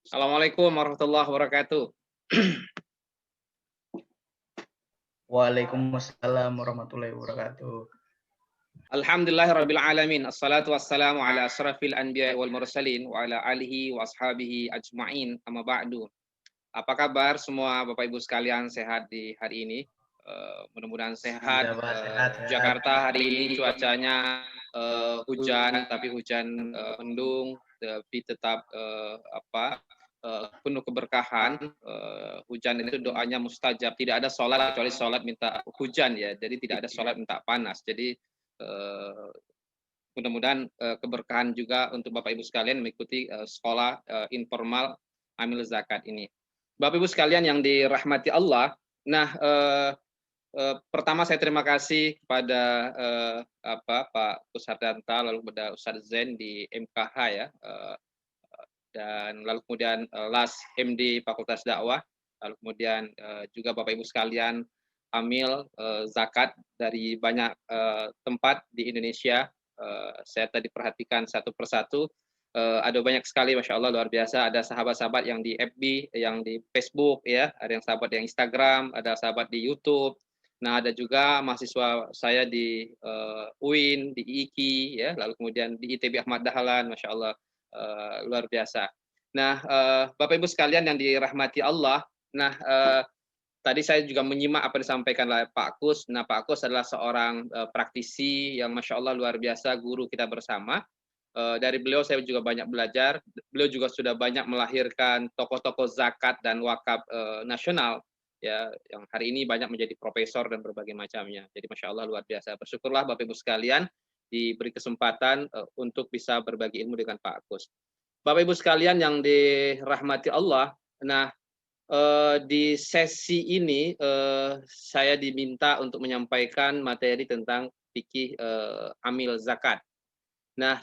Assalamualaikum warahmatullahi wabarakatuh. Waalaikumsalam warahmatullahi wabarakatuh. Alhamdulillahirabbil alamin. Assalatu wassalamu ala asrafil anbiya wal mursalin wa ala alihi wa ashabihi ajmain. Amma ba'du. Apa kabar semua Bapak Ibu sekalian, sehat di hari ini? Mudah-mudahan sehat. Iya, Pak, sehat-sehat. Jakarta hari ini cuacanya hujan, tapi hujan mendung, tapi tetap penuh keberkahan. Hujan itu doanya mustajab. Tidak ada sholat kecuali sholat minta hujan ya. Jadi tidak ada sholat minta panas. Jadi eh, mudah-mudahan keberkahan juga untuk Bapak Ibu sekalian mengikuti sekolah informal amil zakat ini. Bapak Ibu sekalian yang dirahmati Allah. Nah, pertama saya terima kasih kepada Pak Kusardanta, lalu kepada Ustadz Zain di MKH ya, dan lalu kemudian LAS MD Fakultas Dakwah, lalu kemudian juga Bapak Ibu sekalian amil zakat dari banyak tempat di Indonesia. Saya tadi perhatikan satu persatu, ada banyak sekali, masya Allah, luar biasa. Ada sahabat-sahabat yang di FB, yang di Facebook ya, ada yang sahabat yang Instagram, ada sahabat di YouTube. Nah, ada juga mahasiswa saya di UIN, di IIKI ya, lalu kemudian di ITB Ahmad Dahlan, masya Allah, luar biasa. Nah, Bapak Ibu sekalian yang dirahmati Allah, nah tadi saya juga menyimak apa disampaikan oleh Pak Kus. Nah, Pak Kus adalah seorang praktisi yang masya Allah luar biasa, guru kita bersama. Dari beliau saya juga banyak belajar. Beliau juga sudah banyak melahirkan tokoh-tokoh zakat dan wakaf nasional ya, yang hari ini banyak menjadi profesor dan berbagai macamnya. Jadi masya Allah luar biasa. Bersyukurlah Bapak Ibu sekalian diberi kesempatan untuk bisa berbagi ilmu dengan Pak Kus. Bapak Ibu sekalian yang dirahmati Allah, nah di sesi ini saya diminta untuk menyampaikan materi tentang fikih amil zakat. Nah,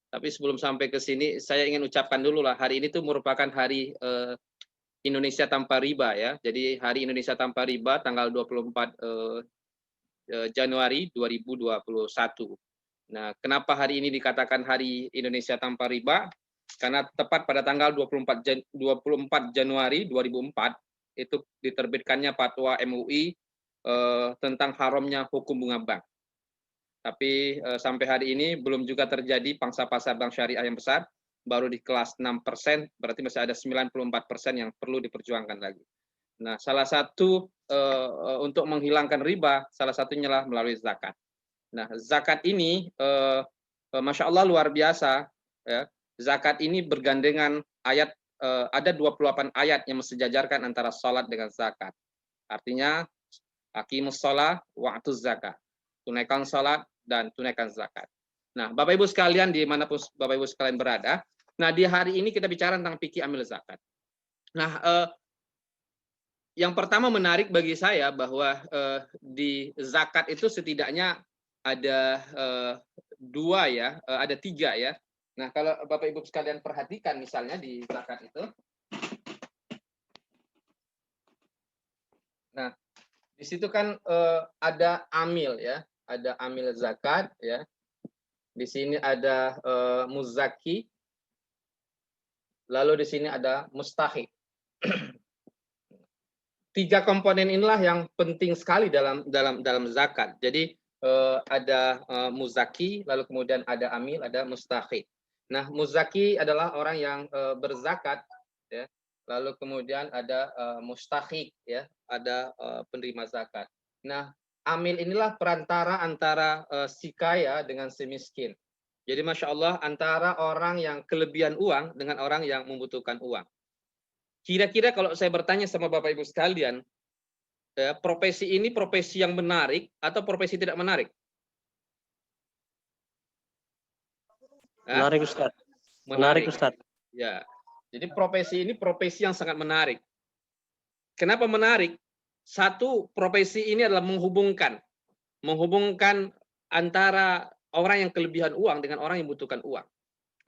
tapi sebelum sampai ke sini, saya ingin ucapkan dulu lah, hari ini tuh merupakan hari Indonesia tanpa riba ya. Jadi hari Indonesia tanpa riba tanggal 24 Januari 2021. Nah, kenapa hari ini dikatakan Hari Indonesia Tanpa Riba? Karena tepat pada tanggal 24 Januari 2004 itu diterbitkannya fatwa MUI tentang haramnya hukum bunga bank. Tapi sampai hari ini belum juga terjadi pangsa pasar bank syariah yang besar, baru di kelas 6%, berarti masih ada 94% yang perlu diperjuangkan lagi. Nah, salah satu untuk menghilangkan riba, salah satunya lah melalui zakat. Nah, zakat ini Masya Allah luar biasa ya. Zakat ini bergandengan ayat, ada 28 ayat yang mensejajarkan antara salat dengan zakat. Artinya aqimus shalah wa atuz zakat. Tunaikan salat dan tunaikan zakat. Nah, Bapak Ibu sekalian dimanapun Bapak Ibu sekalian berada, nah di hari ini kita bicara tentang fikih amil zakat. Nah, yang pertama menarik bagi saya bahwa di zakat itu setidaknya ada dua ya, ada tiga ya. Nah, kalau Bapak Ibu sekalian perhatikan misalnya di zakat itu, nah di situ kan ada amil ya, ada amil zakat ya. Di sini ada muzaki, lalu di sini ada mustahik. Tiga komponen inilah yang penting sekali dalam zakat. Jadi ada muzaki, lalu kemudian ada amil, ada mustahik. Nah, muzaki adalah orang yang berzakat, ya. Lalu kemudian ada mustahik, ya, ada penerima zakat. Nah, amil inilah perantara antara si kaya dengan si miskin. Jadi masya Allah antara orang yang kelebihan uang dengan orang yang membutuhkan uang. Kira-kira kalau saya bertanya sama Bapak Ibu sekalian, ya, profesi ini profesi yang menarik atau profesi tidak menarik? Menarik, Ustaz. Menarik, Ustaz. Ya. Jadi profesi ini profesi yang sangat menarik. Kenapa menarik? Satu, profesi ini adalah menghubungkan antara orang yang kelebihan uang dengan orang yang membutuhkan uang.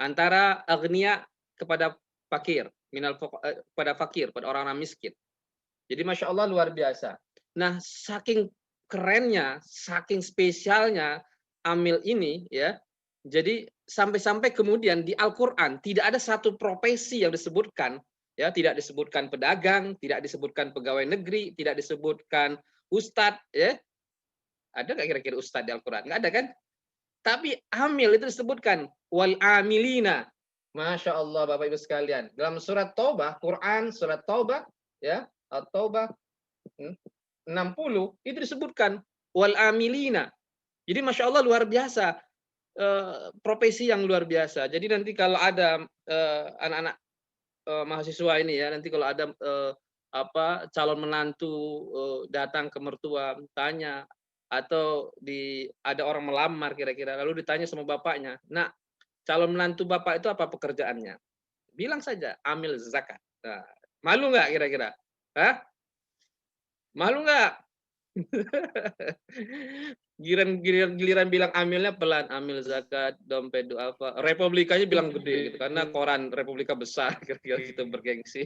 Antara agnia kepada fakir, pada fakir, pada orang-orang miskin. Jadi masya Allah luar biasa. Nah, saking kerennya, saking spesialnya amil ini, ya, Jadi sampai-sampai kemudian di Al-Qur'an tidak ada satu profesi yang disebutkan, ya, tidak disebutkan pedagang, tidak disebutkan pegawai negeri, tidak disebutkan ustadz, ya. Ada nggak kira-kira ustadz di Al-Qur'an? Nggak ada kan? Tapi amil itu disebutkan wal amilina. Masya Allah Bapak Ibu sekalian. Dalam surat Taubah, Quran surat Taubah, ya, At-Taubah 60 itu disebutkan wal amilina. Jadi Masya Allah luar biasa, profesi yang luar biasa. Jadi nanti kalau ada anak-anak mahasiswa ini ya, nanti kalau ada calon menantu datang ke mertua tanya, atau ada orang melamar kira-kira lalu ditanya sama bapaknya, "Nak, calon menantu Bapak itu apa pekerjaannya?" Bilang saja, "Amil zakat." Nah, malu nggak kira-kira? Hah? Malu nggak? Giliran bilang amilnya pelan, amil zakat, dompet duafa. Republikanya bilang gede gitu karena koran Republika besar kira-kira gitu bergengsi.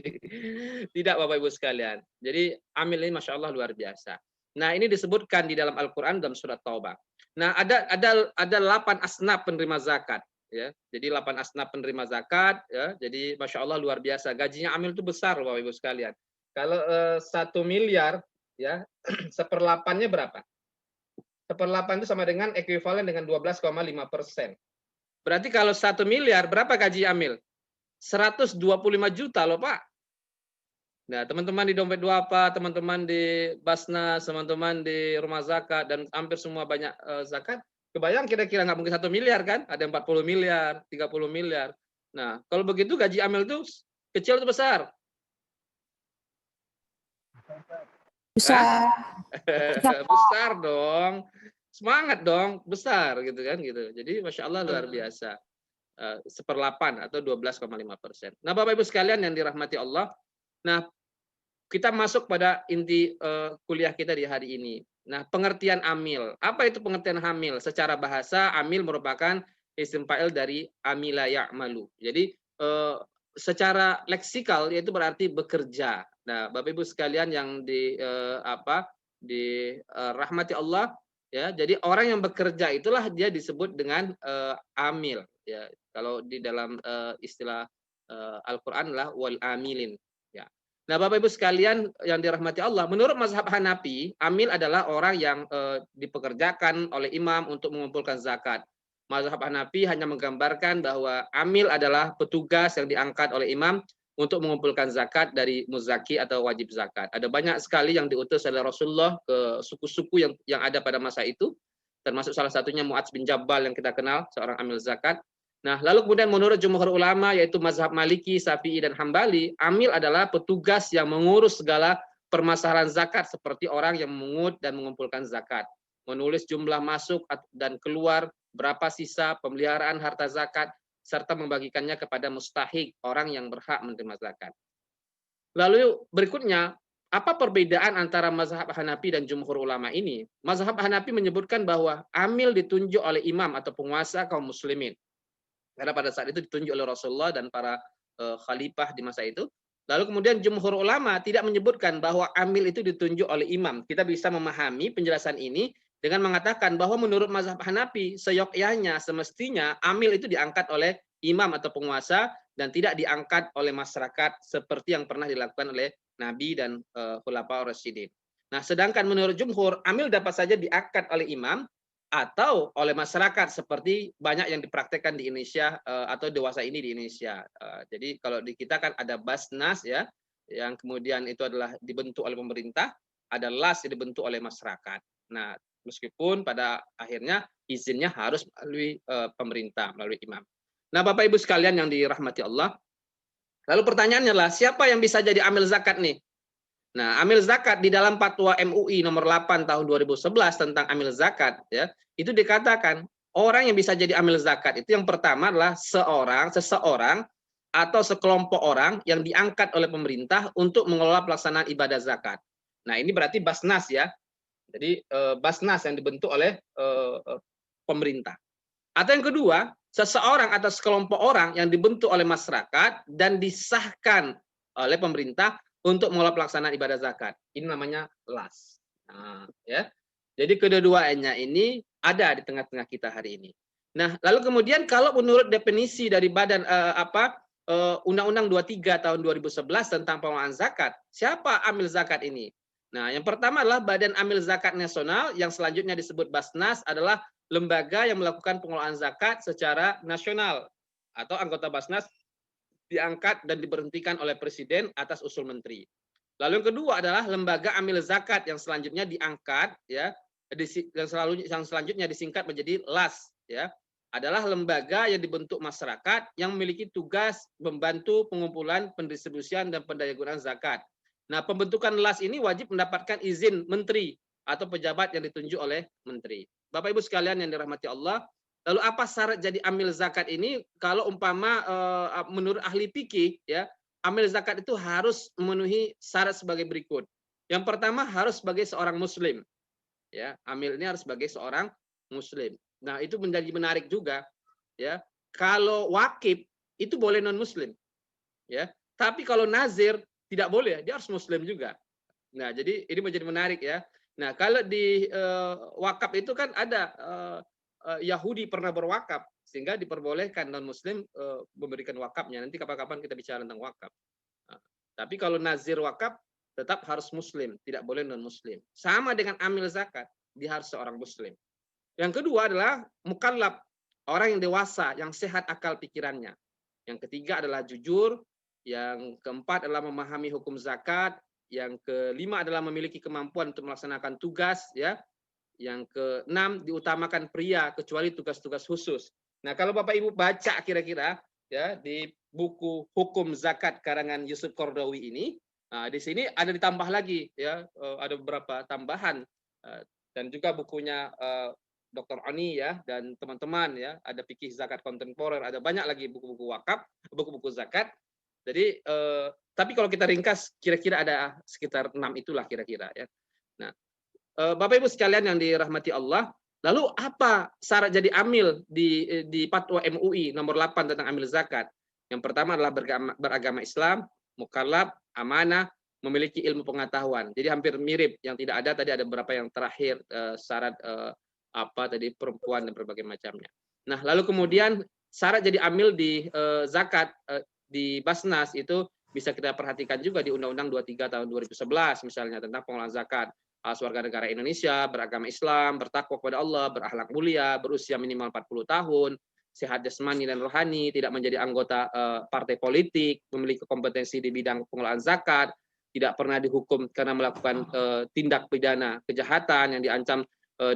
Tidak Bapak Ibu sekalian. Jadi amil ini Masya Allah luar biasa. Nah, ini disebutkan di dalam Al-Qur'an dalam surat Taubah. Nah, ada 8 asnaf penerima zakat ya. Jadi 8 asnaf penerima zakat ya. Jadi Masya Allah luar biasa. Gajinya amil itu besar Bapak Ibu sekalian. Kalau 1 miliar ya, 1/8-nya berapa? 1/8 itu sama dengan ekuivalen dengan 12,5%. Berarti kalau 1 miliar, berapa gaji amil? 125 juta loh Pak. Nah, teman-teman di Dompet Duafa, teman-teman di Basnas, teman-teman di Rumah Zakat, dan hampir semua banyak zakat, kebayang kira-kira nggak mungkin 1 miliar kan? Ada 40 miliar, 30 miliar. Nah, kalau begitu gaji amil itu kecil atau besar? Besar. Besar dong. Semangat dong, besar gitu kan gitu. Jadi Masya Allah luar biasa. 1/8 atau 12,5%. Nah, Bapak Ibu sekalian yang dirahmati Allah, nah kita masuk pada inti kuliah kita di hari ini. Nah, pengertian amil. Apa itu pengertian amil? Secara bahasa, amil merupakan isim fa'il dari amila ya'malu. Jadi secara leksikal yaitu berarti bekerja. Nah, Bapak Ibu sekalian yang rahmati Allah ya. Jadi orang yang bekerja itulah dia disebut dengan amil ya. Kalau di dalam istilah Al-Qur'an lah wal amilin ya. Nah, Bapak Ibu sekalian yang dirahmati Allah, menurut mazhab Hanafi, amil adalah orang yang dipekerjakan oleh imam untuk mengumpulkan zakat. Mazhab Hanafi hanya menggambarkan bahwa amil adalah petugas yang diangkat oleh imam untuk mengumpulkan zakat dari muzaki atau wajib zakat. Ada banyak sekali yang diutus oleh Rasulullah ke suku-suku yang ada pada masa itu, termasuk salah satunya Mu'adz bin Jabal yang kita kenal, seorang amil zakat. Nah, lalu kemudian menurut jumhur ulama yaitu mazhab Maliki, Syafi'i dan Hambali, amil adalah petugas yang mengurus segala permasalahan zakat seperti orang yang memungut dan mengumpulkan zakat, menulis jumlah masuk dan keluar, berapa sisa pemeliharaan harta zakat, serta membagikannya kepada mustahik, orang yang berhak menerima zakat. Lalu berikutnya, apa perbedaan antara mazhab Hanafi dan jumhur ulama ini? Mazhab Hanafi menyebutkan bahwa amil ditunjuk oleh imam atau penguasa kaum muslimin. Karena pada saat itu ditunjuk oleh Rasulullah dan para khalifah di masa itu. Lalu kemudian jumhur ulama tidak menyebutkan bahwa amil itu ditunjuk oleh imam. Kita bisa memahami penjelasan ini dengan mengatakan bahwa menurut mazhab Hanafi, seyogyanya, semestinya amil itu diangkat oleh imam atau penguasa dan tidak diangkat oleh masyarakat seperti yang pernah dilakukan oleh Nabi dan Khulafaur Rasyidin. Nah, sedangkan menurut jumhur, amil dapat saja diangkat oleh imam atau oleh masyarakat seperti banyak yang dipraktekkan di Indonesia atau dewasa ini di Indonesia. Jadi kalau di kita kan ada Basnas ya, yang kemudian itu adalah dibentuk oleh pemerintah, ada LAS yang dibentuk oleh masyarakat. Nah, meskipun pada akhirnya izinnya harus melalui pemerintah, melalui imam. Nah, Bapak Ibu sekalian yang dirahmati Allah, lalu pertanyaannya adalah siapa yang bisa jadi amil zakat nih? Nah, amil zakat di dalam Fatwa MUI nomor 8 tahun 2011 tentang amil zakat ya, itu dikatakan orang yang bisa jadi amil zakat itu yang pertama adalah seseorang atau sekelompok orang yang diangkat oleh pemerintah untuk mengelola pelaksanaan ibadah zakat. Nah, ini berarti Basnas ya. Jadi Basnas yang dibentuk oleh pemerintah. Atau yang kedua, seseorang atau sekelompok orang yang dibentuk oleh masyarakat dan disahkan oleh pemerintah untuk mengelola pelaksanaan ibadah zakat. Ini namanya LAS. Nah, ya. Jadi kedua-duanya ini ada di tengah-tengah kita hari ini. Nah, lalu kemudian kalau menurut definisi dari Badan Undang-Undang 23 tahun 2011 tentang pengelolaan zakat, siapa amil zakat ini? Nah, yang pertama adalah Badan Amil Zakat Nasional, yang selanjutnya disebut Basnas, adalah lembaga yang melakukan pengelolaan zakat secara nasional, atau anggota Basnas diangkat dan diberhentikan oleh Presiden atas usul Menteri. Lalu yang kedua adalah lembaga amil zakat yang selanjutnya diangkat, ya, yang selanjutnya disingkat menjadi LAS, ya, adalah lembaga yang dibentuk masyarakat yang memiliki tugas membantu pengumpulan, pendistribusian, dan pendayagunaan zakat. Nah, pembentukan LAS ini wajib mendapatkan izin menteri atau pejabat yang ditunjuk oleh menteri. Bapak Ibu sekalian yang dirahmati Allah, lalu apa syarat jadi amil zakat ini? Kalau umpama menurut ahli fikih, ya, amil zakat itu harus memenuhi syarat sebagai berikut. Yang pertama harus sebagai seorang muslim. Ya, amil ini harus sebagai seorang muslim. Nah, itu menjadi menarik juga, ya. Kalau wakif itu boleh non muslim, ya. Tapi kalau nazir tidak boleh, dia harus muslim juga. Nah, jadi ini menjadi menarik, ya. Nah, kalau di wakaf itu kan ada Yahudi pernah berwakaf, sehingga diperbolehkan non muslim memberikan wakafnya. Nanti kapan-kapan kita bicara tentang wakaf. Nah, tapi kalau nazir wakaf tetap harus muslim, tidak boleh non muslim. Sama dengan amil zakat, dia harus seorang muslim. Yang kedua adalah mukallaf, orang yang dewasa, yang sehat akal pikirannya. Yang ketiga adalah jujur. Yang keempat adalah memahami hukum zakat. Yang kelima adalah memiliki kemampuan untuk melaksanakan tugas, ya. Yang keenam, diutamakan pria kecuali tugas-tugas khusus. Nah, kalau Bapak Ibu baca kira-kira, ya, di buku Hukum Zakat karangan Yusuf Qaradawi ini, nah, di sini ada ditambah lagi, ya, ada beberapa tambahan, dan juga bukunya Dr. Oni, ya, dan teman-teman, ya, ada fikih zakat kontemporer, ada banyak lagi buku-buku wakaf, buku-buku zakat. Jadi tapi kalau kita ringkas kira-kira ada sekitar 6 itulah kira-kira, ya. Nah, Bapak Ibu sekalian yang dirahmati Allah, lalu apa syarat jadi amil di Fatwa MUI nomor 8 tentang amil zakat? Yang pertama adalah beragama Islam, mukallaf, amanah, memiliki ilmu pengetahuan. Jadi hampir mirip, yang tidak ada tadi ada beberapa yang terakhir syarat tadi perempuan dan berbagai macamnya. Nah, lalu kemudian syarat jadi amil di zakat di Basnas itu bisa kita perhatikan juga di Undang-Undang 23 tahun 2011 misalnya tentang pengelolaan zakat. Harus warga negara Indonesia, beragama Islam, bertakwa kepada Allah, berakhlak mulia, berusia minimal 40 tahun, sehat jasmani dan rohani, tidak menjadi anggota partai politik, memiliki kompetensi di bidang pengelolaan zakat, tidak pernah dihukum karena melakukan tindak pidana kejahatan yang diancam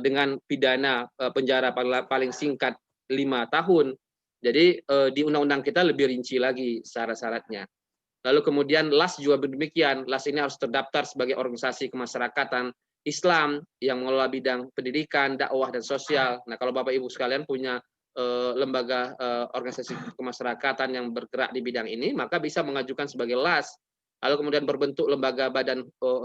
dengan pidana penjara paling singkat 5 tahun. Jadi di undang-undang kita lebih rinci lagi syarat-syaratnya. Lalu kemudian LAS juga demikian. LAS ini harus terdaftar sebagai organisasi kemasyarakatan Islam yang mengelola bidang pendidikan, dakwah, dan sosial. Nah, kalau Bapak Ibu sekalian punya lembaga organisasi kemasyarakatan yang bergerak di bidang ini, maka bisa mengajukan sebagai LAS. Lalu kemudian berbentuk lembaga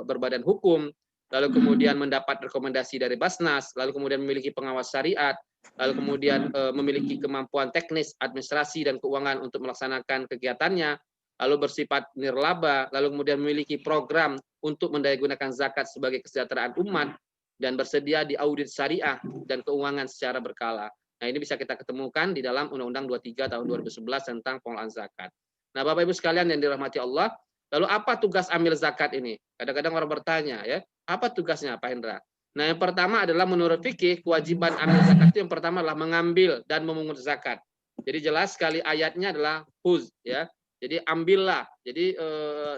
berbadan hukum, lalu kemudian mendapat rekomendasi dari Basnas, lalu kemudian memiliki pengawas syariat, lalu kemudian memiliki kemampuan teknis, administrasi, dan keuangan untuk melaksanakan kegiatannya, lalu bersifat nirlaba, lalu kemudian memiliki program untuk mendayagunakan zakat sebagai kesejahteraan umat, dan bersedia diaudit syariah dan keuangan secara berkala. Nah, ini bisa kita ketemukan di dalam Undang-Undang 23 tahun 2011 tentang pengelolaan zakat. Nah, Bapak Ibu sekalian yang dirahmati Allah, lalu apa tugas amil zakat ini? Kadang-kadang orang bertanya, ya, apa tugasnya, Pak Hendra? Nah, yang pertama adalah menurut fikih, kewajiban amil zakat itu yang pertama adalah mengambil dan memungut zakat. Jadi jelas sekali ayatnya adalah huz, ya. Jadi ambillah. Jadi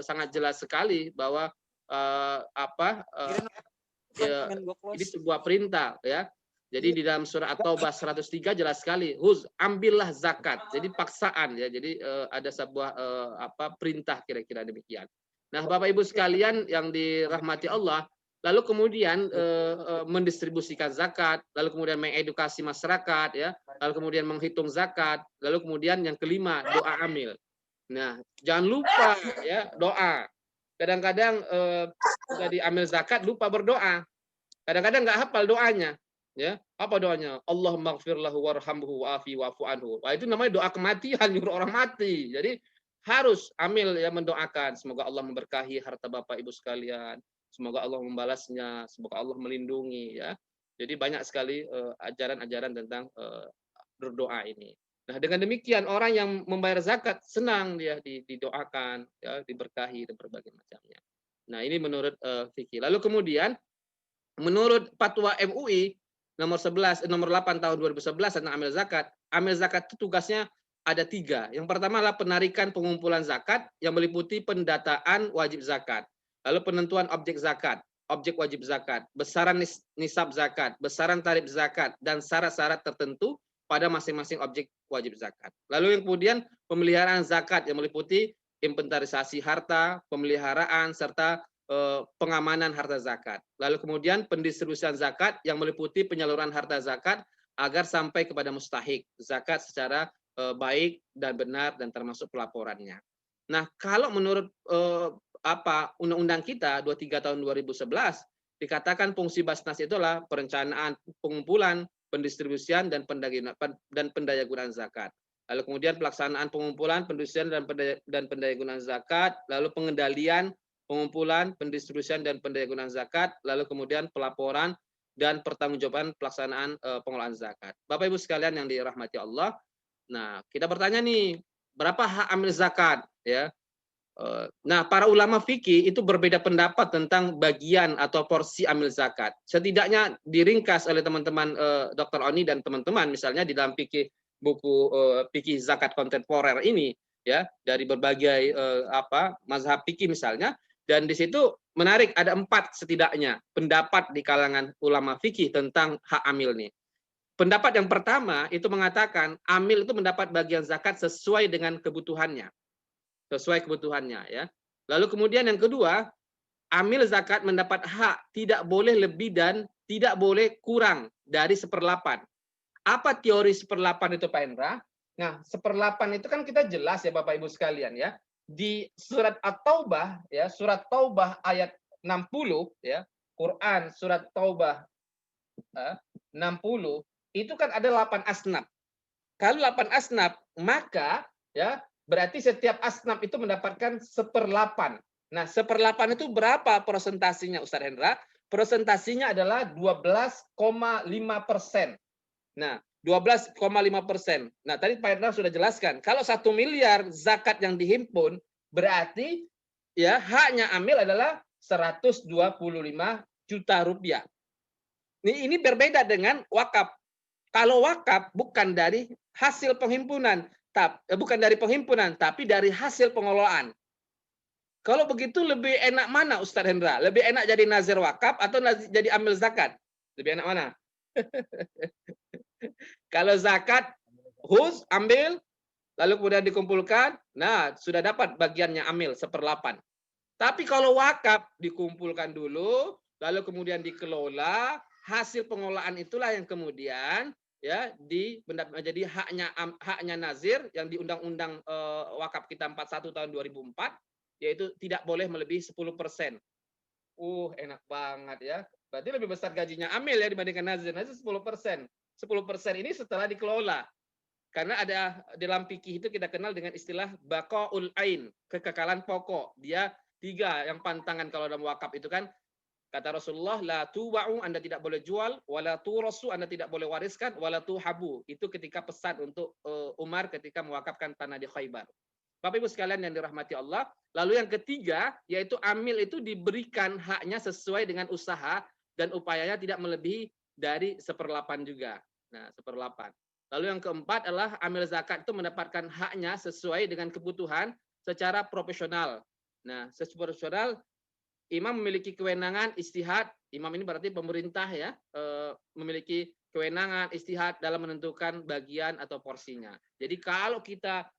sangat jelas sekali bahwa ini sebuah perintah, ya. Jadi di dalam surah At-Taubah 103 jelas sekali, huz, ambillah zakat. Jadi paksaan, ya. Jadi ada sebuah perintah kira-kira demikian. Nah, Bapak Ibu sekalian yang dirahmati Allah, lalu kemudian mendistribusikan zakat, lalu kemudian mengedukasi masyarakat, ya, lalu kemudian menghitung zakat, lalu kemudian yang kelima doa amil. Nah, jangan lupa, ya, doa. Kadang-kadang sudah diambil zakat lupa berdoa. Kadang-kadang nggak hafal doanya, ya. Apa doanya? Allahumma ighfir lahu warhamhu wa'afi wa'fu anhu. Wah, itu namanya doa kematian, nyuruh orang mati. Jadi harus amil, ya, mendoakan semoga Allah memberkahi harta Bapak Ibu sekalian, semoga Allah membalasnya, semoga Allah melindungi, ya. Jadi banyak sekali ajaran-ajaran tentang berdoa ini. Nah, dengan demikian orang yang membayar zakat senang dia didoakan, ya, diberkahi dan berbagai macamnya. Nah, ini menurut fikih. Lalu kemudian menurut fatwa MUI nomor 8 tahun 2011 tentang amil zakat itu tugasnya ada 3. Yang pertama adalah penarikan pengumpulan zakat yang meliputi pendataan wajib zakat, lalu penentuan objek wajib zakat, besaran nisab zakat, besaran tarif zakat, dan syarat-syarat tertentu pada masing-masing objek wajib zakat. Lalu yang kemudian pemeliharaan zakat yang meliputi inventarisasi harta, pemeliharaan, serta pengamanan harta zakat. Lalu kemudian pendistribusian zakat yang meliputi penyaluran harta zakat agar sampai kepada mustahik zakat secara baik dan benar dan termasuk pelaporannya. Nah, kalau menurut undang-undang kita 23 tahun 2011 dikatakan fungsi Basnas itu adalah perencanaan, pengumpulan, pendistribusian dan pendayagunaan zakat. Lalu kemudian pelaksanaan pengumpulan, pendistribusian dan pendayagunaan zakat, lalu pengendalian, pengumpulan, pendistribusian dan pendayagunaan zakat, lalu kemudian pelaporan dan pertanggungjawaban pelaksanaan pengelolaan zakat. Bapak Ibu sekalian yang dirahmati Allah, nah kita bertanya nih, berapa hak amil zakat? Ya, nah para ulama fikih itu berbeda pendapat tentang bagian atau porsi amil zakat. Setidaknya diringkas oleh teman-teman Dr. Oni dan teman-teman, misalnya di dalam fikih buku fikih zakat kontemporer ini, ya dari berbagai mazhab fikih misalnya. Dan di situ menarik, ada 4 setidaknya pendapat di kalangan ulama fikih tentang hak amil nih. Pendapat yang pertama itu mengatakan amil itu mendapat bagian zakat sesuai dengan kebutuhannya. Sesuai kebutuhannya, ya. Lalu kemudian yang kedua, amil zakat mendapat hak tidak boleh lebih dan tidak boleh kurang dari 1/8. Apa teori 1/8 itu, Pak Hendra? Nah, 1/8 itu kan kita jelas ya Bapak Ibu sekalian ya. Di surat At-Taubah ya, surat Taubah ayat 60 ya, Quran surat Taubah 60 itu kan ada 8 asnaf. Kalau 8 asnaf, maka ya berarti setiap asnaf itu mendapatkan 1/8. Nah, 1/8 itu berapa persentasinya Ustaz Hendra? Persentasinya adalah 12,5%. Nah, 12,5%. Nah, tadi Pak Hendra sudah jelaskan, kalau 1 miliar zakat yang dihimpun, berarti ya haknya amil adalah 125 juta rupiah. Ini berbeda dengan wakaf. Kalau wakaf bukan dari hasil penghimpunan, bukan dari penghimpunan, tapi dari hasil pengelolaan. Kalau begitu lebih enak mana Ustaz Hendra? Lebih enak jadi nazir wakaf atau jadi amil zakat? Lebih enak mana? Kalau zakat, ambil, lalu kemudian dikumpulkan, nah sudah dapat bagiannya amil 1/8. Tapi kalau wakaf, dikumpulkan dulu, lalu kemudian dikelola, hasil pengelolaan itulah yang kemudian ya menjadi haknya nazir yang di Undang-Undang Wakaf kita 41 tahun 2004, yaitu tidak boleh melebihi 10%. Enak banget ya. Berarti lebih besar gajinya amil ya dibandingkan nazir. Nazir 10%. 10% ini setelah dikelola. Karena ada dalam fikih itu kita kenal dengan istilah baqaul ain, kekekalan pokok. Dia 3 yang pantangan kalau dalam wakaf itu kan. Kata Rasulullah, la tuwa'u, Anda tidak boleh jual, wala turasu, Anda tidak boleh wariskan, wala tuhabu. Itu ketika pesan untuk Umar ketika mewakafkan tanah di Khaybar. Bapak Ibu sekalian yang dirahmati Allah. Lalu yang ketiga, yaitu amil itu diberikan haknya sesuai dengan usaha dan upayanya tidak melebihi dari 1/8 juga. Nah, 1/8. Lalu yang keempat adalah amil zakat itu mendapatkan haknya sesuai dengan kebutuhan secara profesional. Nah, secara profesional, imam memiliki kewenangan istihad. Imam ini berarti pemerintah ya, memiliki kewenangan istihad dalam menentukan bagian atau porsinya. Jadi kalau kita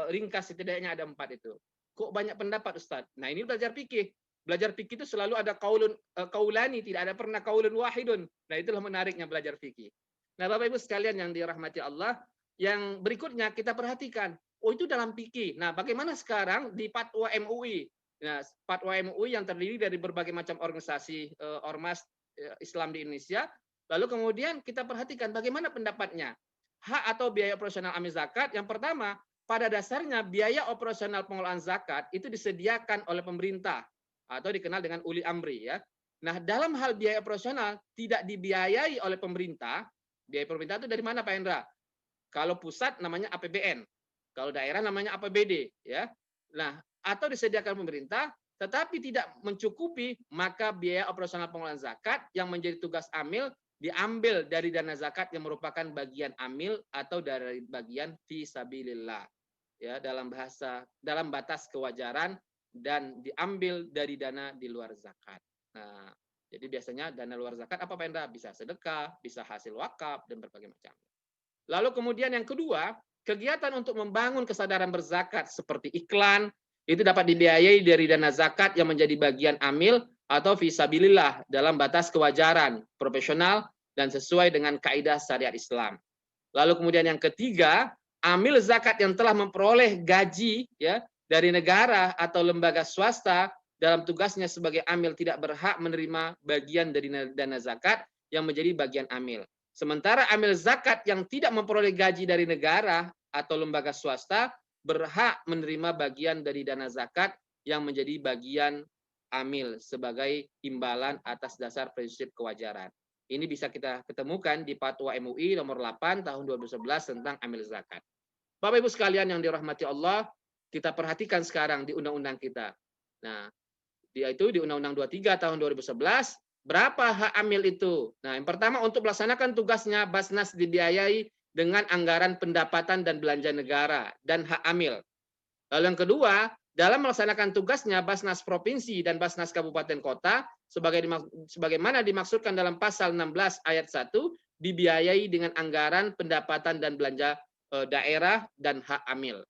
ringkas setidaknya ada 4 itu. Kok banyak pendapat Ustaz? Nah, ini belajar fikih. Belajar fikih itu selalu ada kaulani, tidak ada pernah kaulun wahidun. Nah, itulah menariknya belajar fikih. Nah, Bapak Ibu sekalian yang dirahmati Allah, yang berikutnya kita perhatikan. Itu dalam fikih. Nah, bagaimana sekarang di fatwa MUI? Nah, fatwa MUI yang terdiri dari berbagai macam organisasi ormas Islam di Indonesia. Lalu kemudian kita perhatikan bagaimana pendapatnya. Hak atau biaya operasional amil zakat, yang pertama, pada dasarnya biaya operasional pengelolaan zakat itu disediakan oleh pemerintah atau dikenal dengan uli amri ya. Nah, dalam hal biaya operasional tidak dibiayai oleh pemerintah. Biaya pemerintah itu dari mana Pak Hendra? Kalau pusat namanya APBN, kalau daerah namanya APBD, ya. Nah, atau disediakan pemerintah, tetapi tidak mencukupi, maka biaya operasional pengelolaan zakat yang menjadi tugas amil diambil dari dana zakat yang merupakan bagian amil atau dari bagian fisabilillah, ya, dalam batas kewajaran dan diambil dari dana di luar zakat. Nah, jadi biasanya dana luar zakat apa Pak Hendra? Bisa sedekah, bisa hasil wakaf dan berbagai macam. Lalu kemudian yang kedua, kegiatan untuk membangun kesadaran berzakat seperti iklan itu dapat dibiayai dari dana zakat yang menjadi bagian amil atau fisabilillah dalam batas kewajaran, profesional dan sesuai dengan kaidah syariat Islam. Lalu kemudian yang ketiga, amil zakat yang telah memperoleh gaji, ya, dari negara atau lembaga swasta dalam tugasnya sebagai amil tidak berhak menerima bagian dari dana zakat yang menjadi bagian amil. Sementara amil zakat yang tidak memperoleh gaji dari negara atau lembaga swasta berhak menerima bagian dari dana zakat yang menjadi bagian amil sebagai imbalan atas dasar prinsip kewajaran. Ini bisa kita ketemukan di Fatwa MUI nomor 8 tahun 2011 tentang amil zakat. Bapak Ibu sekalian yang dirahmati Allah, kita perhatikan sekarang di undang-undang kita. Nah, yaitu di Undang-Undang 23 tahun 2011, berapa hak amil itu? Nah, yang pertama untuk melaksanakan tugasnya Basnas dibiayai dengan anggaran pendapatan dan belanja negara dan hak amil. Lalu yang kedua, dalam melaksanakan tugasnya Basnas Provinsi dan Basnas Kabupaten Kota, sebagaimana dimaksudkan dalam pasal 16 ayat 1, dibiayai dengan anggaran pendapatan dan belanja daerah dan hak amil.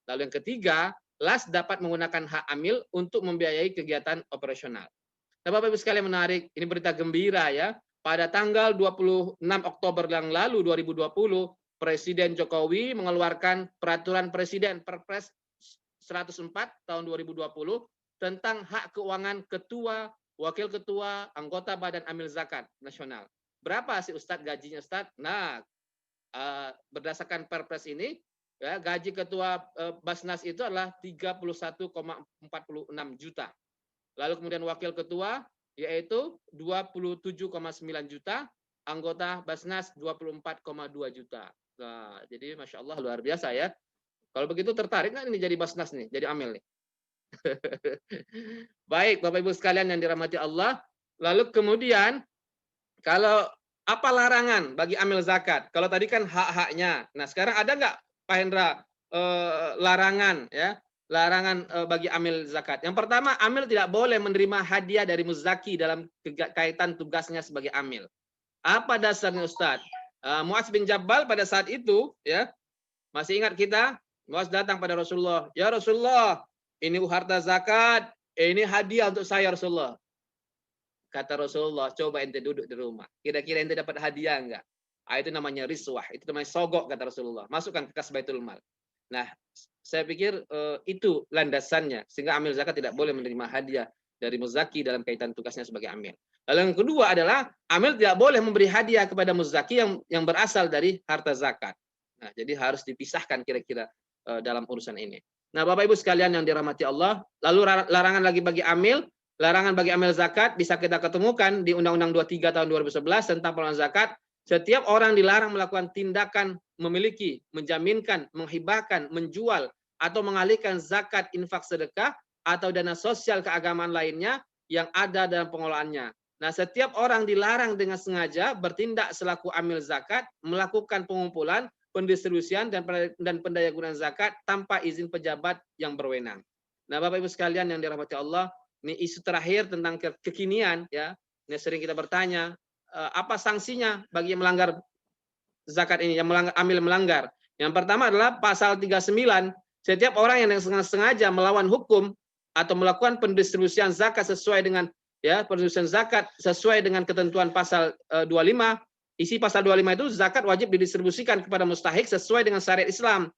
Lalu yang ketiga, LAS dapat menggunakan hak amil untuk membiayai kegiatan operasional. Nah, Bapak Ibu sekalian menarik, ini berita gembira ya. Pada tanggal 26 Oktober yang lalu 2020, Presiden Jokowi mengeluarkan peraturan Presiden Perpres 104 tahun 2020 tentang hak keuangan ketua, wakil ketua, anggota Badan Amil Zakat Nasional. Berapa sih Ustadz gajinya Ustadz? Nah, berdasarkan Perpres ini, ya, gaji ketua Basnas itu adalah 31,46 juta. Lalu kemudian wakil ketua yaitu 27,9 juta, anggota Basnas 24,2 juta. Nah, jadi Masya Allah luar biasa ya. Kalau begitu tertarik nggak ini jadi Basnas nih, jadi amil nih? Baik, Bapak Ibu sekalian yang dirahmati Allah. Lalu kemudian kalau apa larangan bagi amil zakat? Kalau tadi kan hak-haknya. Nah, sekarang ada nggak Pak Hendra larangan ya? Larangan bagi amil zakat. Yang pertama, amil tidak boleh menerima hadiah dari muzaki dalam kaitan tugasnya sebagai amil. Apa dasarnya Ustadz? Muaz bin Jabal pada saat itu ya, masih ingat kita? Muaz datang pada Rasulullah, "Ya Rasulullah, ini harta zakat, ini hadiah untuk saya Rasulullah." Kata Rasulullah, "Coba ente duduk di rumah. Kira-kira ente dapat hadiah enggak?" Itu namanya riswah, itu namanya sogok kata Rasulullah. Masukkan ke kas Baitul Mal. Nah, saya pikir itu landasannya sehingga amil zakat tidak boleh menerima hadiah dari muzaki dalam kaitan tugasnya sebagai amil. Lalu yang kedua adalah amil tidak boleh memberi hadiah kepada muzaki yang berasal dari harta zakat. Nah, jadi harus dipisahkan kira-kira dalam urusan ini. Nah, Bapak Ibu sekalian yang dirahmati Allah, lalu larangan lagi bagi amil, larangan bagi amil zakat bisa kita ketemukan di Undang-Undang 23 tahun 2011 tentang pengelolaan zakat. Setiap orang dilarang melakukan tindakan memiliki, menjaminkan, menghibahkan, menjual, atau mengalihkan zakat, infak, sedekah, atau dana sosial keagamaan lainnya yang ada dalam pengelolaannya. Nah, setiap orang dilarang dengan sengaja bertindak selaku amil zakat, melakukan pengumpulan, pendistribusian, dan pendayagunaan zakat tanpa izin pejabat yang berwenang. Nah, Bapak Ibu sekalian yang dirahmati Allah, ini isu terakhir tentang kekinian, ya. Ini sering kita bertanya, apa sanksinya bagi yang melanggar zakat ini, yang amil melanggar? Yang pertama adalah pasal 39, setiap orang yang sengaja melawan hukum atau melakukan pendistribusian zakat sesuai dengan pendistribusian zakat sesuai dengan ketentuan pasal 25. Isi pasal 25 itu zakat wajib didistribusikan kepada mustahik sesuai dengan syariat Islam.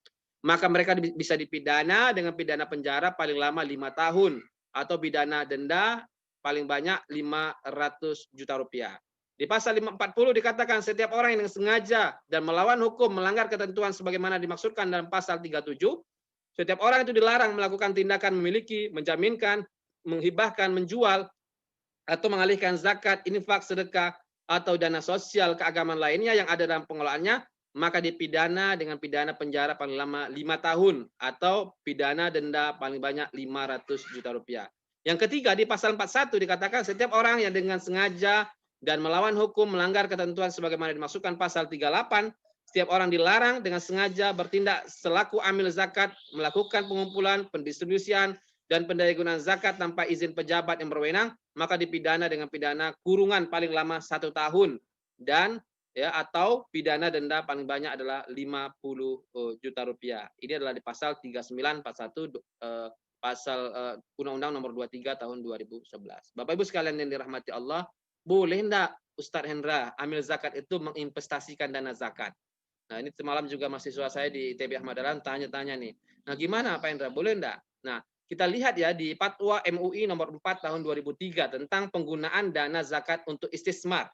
Maka mereka bisa dipidana dengan pidana penjara paling lama 5 tahun atau pidana denda paling banyak 500 juta rupiah. Di pasal 540 dikatakan setiap orang yang sengaja dan melawan hukum melanggar ketentuan sebagaimana dimaksudkan dalam pasal 37, setiap orang itu dilarang melakukan tindakan memiliki, menjaminkan, menghibahkan, menjual, atau mengalihkan zakat, infak, sedekah, atau dana sosial keagamaan lainnya yang ada dalam pengelolaannya maka dipidana dengan pidana penjara paling lama 5 tahun atau pidana denda paling banyak 500 juta rupiah. Yang ketiga, di pasal 41 dikatakan setiap orang yang dengan sengaja dan melawan hukum melanggar ketentuan sebagaimana dimaksudkan pasal 38, setiap orang dilarang dengan sengaja bertindak selaku amil zakat, melakukan pengumpulan, pendistribusian, dan pendayagunaan zakat tanpa izin pejabat yang berwenang, maka dipidana dengan pidana kurungan paling lama 1 tahun dan atau pidana denda paling banyak adalah 50 juta rupiah. Ini adalah di pasal 39 41 pasal Undang-Undang nomor 23 tahun 2011. Bapak Ibu sekalian yang dirahmati Allah, boleh enggak Ustadz Hendra amil zakat itu menginvestasikan dana zakat? Nah, ini semalam juga mahasiswa saya di ITB Ahmad Dahlan tanya-tanya nih. Nah, gimana Pak Hendra? Boleh enggak? Nah, kita lihat ya di Fatwa MUI nomor 4 tahun 2003 tentang penggunaan dana zakat untuk istismar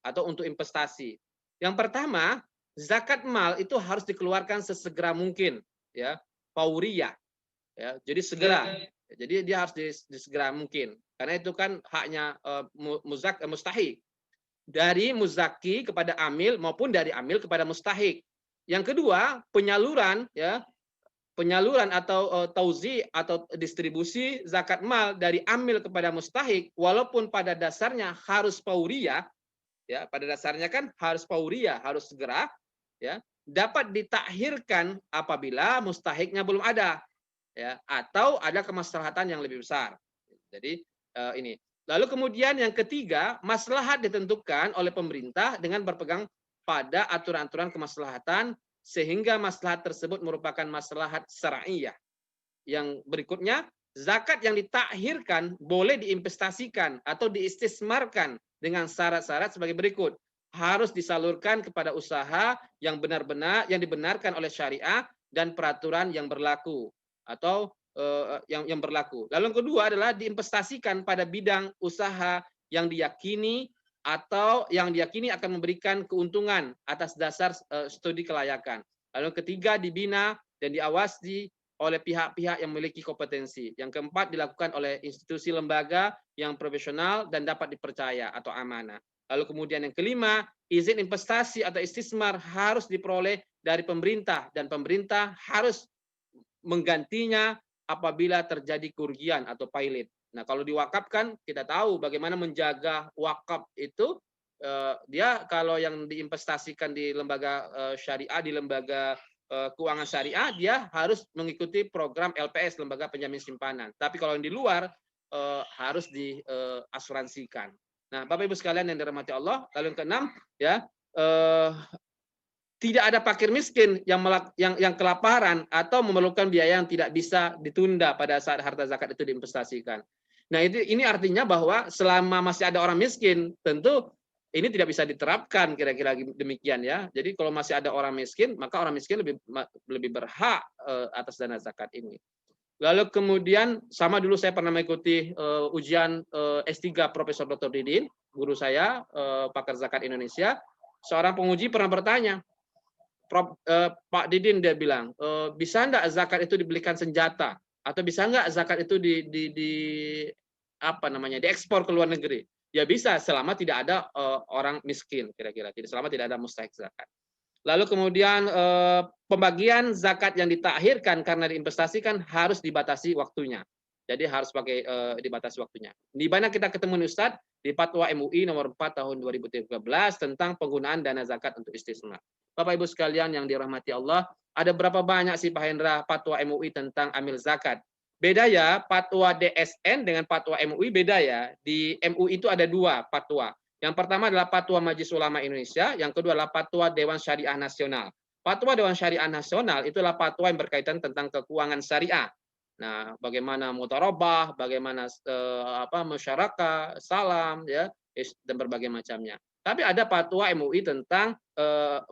atau untuk investasi. Yang pertama, zakat mal itu harus dikeluarkan sesegera mungkin, ya, fauriyah, ya. Jadi segera. Jadi dia harus disegera mungkin. Karena itu kan haknya mustahik. Dari muzaki kepada amil maupun dari amil kepada mustahik. Yang kedua, penyaluran, ya, penyaluran atau tauzi atau distribusi zakat mal dari amil kepada mustahik, walaupun pada dasarnya harus fauriyah, ya, pada dasarnya kan harus fauriyah, harus segera, ya, dapat ditakhirkan apabila mustahiknya belum ada, ya, atau ada kemaslahatan yang lebih besar. Jadi ini. Lalu kemudian yang ketiga, maslahat ditentukan oleh pemerintah dengan berpegang pada aturan-aturan kemaslahatan sehingga maslahat tersebut merupakan maslahat syar'iyah. Yang berikutnya, zakat yang ditakhirkan boleh diinvestasikan atau diistismarkan dengan syarat-syarat sebagai berikut. Harus disalurkan kepada usaha yang benar-benar yang dibenarkan oleh syariah dan peraturan yang berlaku atau yang berlaku. Lalu yang kedua adalah diinvestasikan pada bidang usaha yang diyakini atau yang diyakini akan memberikan keuntungan atas dasar studi kelayakan. Lalu yang ketiga, dibina dan diawasi oleh pihak-pihak yang memiliki kompetensi. Yang keempat, dilakukan oleh institusi lembaga yang profesional dan dapat dipercaya atau amanah. Lalu kemudian yang kelima, izin investasi atau istismar harus diperoleh dari pemerintah dan pemerintah harus menggantinya apabila terjadi kerugian atau pailit. Nah, kalau diwakafkan, kita tahu bagaimana menjaga wakaf itu. Dia kalau yang diinvestasikan di lembaga syariah, di lembaga keuangan syariah, dia harus mengikuti program LPS, lembaga penjamin simpanan. Tapi kalau yang di luar harus diasuransikan. Nah, Bapak Ibu sekalian yang dirahmati Allah, lalu yang keenam, ya, tidak ada fakir miskin yang kelaparan atau memerlukan biaya yang tidak bisa ditunda pada saat harta zakat itu diinvestasikan. Nah, ini artinya bahwa selama masih ada orang miskin, tentu ini tidak bisa diterapkan, kira-kira demikian, ya. Jadi kalau masih ada orang miskin, maka orang miskin lebih berhak atas dana zakat ini. Lalu kemudian sama dulu saya pernah mengikuti ujian S3 Profesor Dr. Didin, guru saya, pakar zakat Indonesia. Seorang penguji pernah bertanya, Pak Didin, dia bilang, bisa enggak zakat itu dibelikan senjata atau bisa enggak zakat itu diekspor ke luar negeri? Ya bisa, selama tidak ada orang miskin, kira-kira. Selama tidak ada mustahik zakat. Lalu kemudian pembagian zakat yang ditakhirkan karena diinvestasikan harus dibatasi waktunya. Jadi harus pakai dibatasi waktunya. Di mana kita ketemu nih Ustadz? Di Fatwa MUI nomor 4 tahun 2013 tentang penggunaan dana zakat untuk istismar. Bapak Ibu sekalian yang dirahmati Allah, ada berapa banyak sih Pak Hendra Fatwa MUI tentang amil zakat? Beda ya, Fatwa DSN dengan Fatwa MUI beda ya. Di MUI itu ada 2 fatwa. Yang pertama adalah Fatwa Majelis Ulama Indonesia, yang kedua adalah Fatwa Dewan Syariah Nasional. Fatwa Dewan Syariah Nasional itulah fatwa yang berkaitan tentang keuangan syariah. Nah, bagaimana mutarabah, bagaimana musyarakah, salam, ya, dan berbagai macamnya. Tapi ada fatwa MUI tentang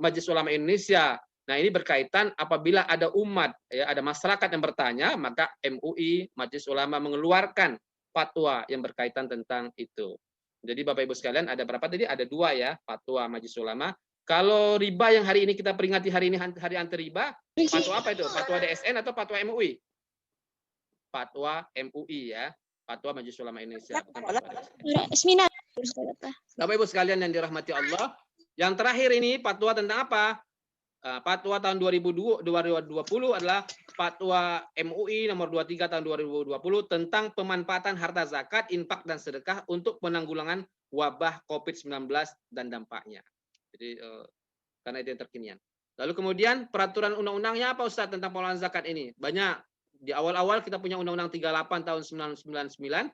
Majelis Ulama Indonesia. Nah, ini berkaitan apabila ada umat, ya, ada masyarakat yang bertanya, maka MUI, Majelis Ulama mengeluarkan fatwa yang berkaitan tentang itu. Jadi Bapak Ibu sekalian, ada berapa tadi? Ada 2 ya, fatwa Majelis Ulama. Kalau riba yang hari ini kita peringati hari ini hari anti riba, fatwa apa itu? Fatwa DSN atau fatwa MUI? Fatwa MUI ya, Fatwa Majelis Ulama Indonesia. Bapak Ibu sekalian yang dirahmati Allah, yang terakhir ini fatwa tentang apa? Fatwa tahun 2020 adalah Fatwa MUI nomor 23 tahun 2020 tentang pemanfaatan harta zakat, infak dan sedekah untuk penanggulangan wabah COVID-19 dan dampaknya. Jadi karena itu yang terkinian. Lalu kemudian peraturan undang-undangnya apa Ustaz tentang pengelolaan zakat ini? Banyak. Di awal-awal kita punya Undang-Undang 38 tahun 1999.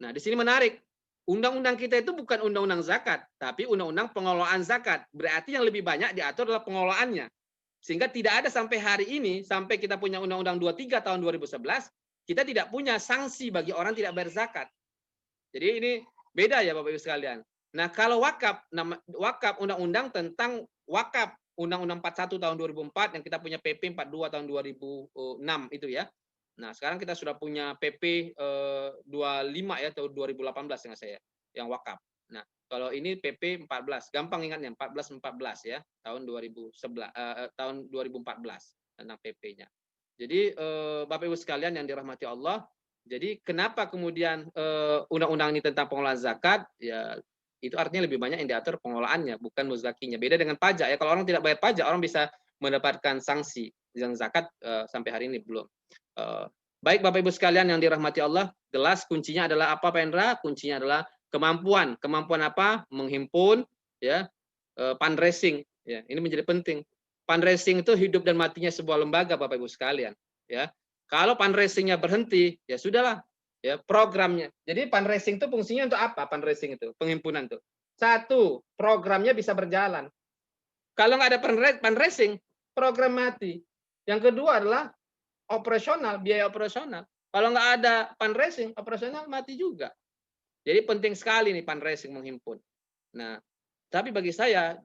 Nah, di sini menarik. Undang-undang kita itu bukan undang-undang zakat, tapi undang-undang pengelolaan zakat. Berarti yang lebih banyak diatur adalah pengelolaannya. Sehingga tidak ada sampai hari ini, sampai kita punya Undang-Undang 23 tahun 2011, kita tidak punya sanksi bagi orang tidak bayar zakat. Jadi ini beda ya Bapak Ibu sekalian. Nah, kalau wakaf, wakaf undang-undang tentang wakaf Undang-Undang 41 tahun 2004 yang kita punya PP 42 tahun 2006 itu ya. Nah, sekarang kita sudah punya PP 25 ya tahun 2018 dengan saya yang wakaf. Nah, kalau ini PP 14, gampang ingatnya 14 ya, tahun 2011 tahun 2014 tentang PP-nya. Jadi Bapak Ibu sekalian yang dirahmati Allah, jadi kenapa kemudian undang-undang ini tentang pengelolaan zakat? Ya itu artinya lebih banyak yang diatur pengelolaannya, bukan muzakinya. Beda dengan pajak ya. Kalau orang tidak bayar pajak, orang bisa mendapatkan sanksi. Yang zakat sampai hari ini belum. Baik Bapak Ibu sekalian yang dirahmati Allah, jelas kuncinya adalah apa Pak Hendra? Kuncinya adalah kemampuan. Kemampuan apa? Menghimpun, ya, fundraising. Ya, ini menjadi penting. Fundraising itu hidup dan matinya sebuah lembaga Bapak Ibu sekalian. Ya, kalau fundraisingnya berhenti, ya sudahlah. Ya, programnya. Jadi fundraising itu fungsinya untuk apa? Fundraising itu, penghimpunan itu. Satu, programnya bisa berjalan. Kalau nggak ada fundraising, program mati. Yang kedua adalah operasional, biaya operasional. Kalau nggak ada fundraising, operasional mati juga. Jadi penting sekali nih fundraising menghimpun. Nah, tapi bagi saya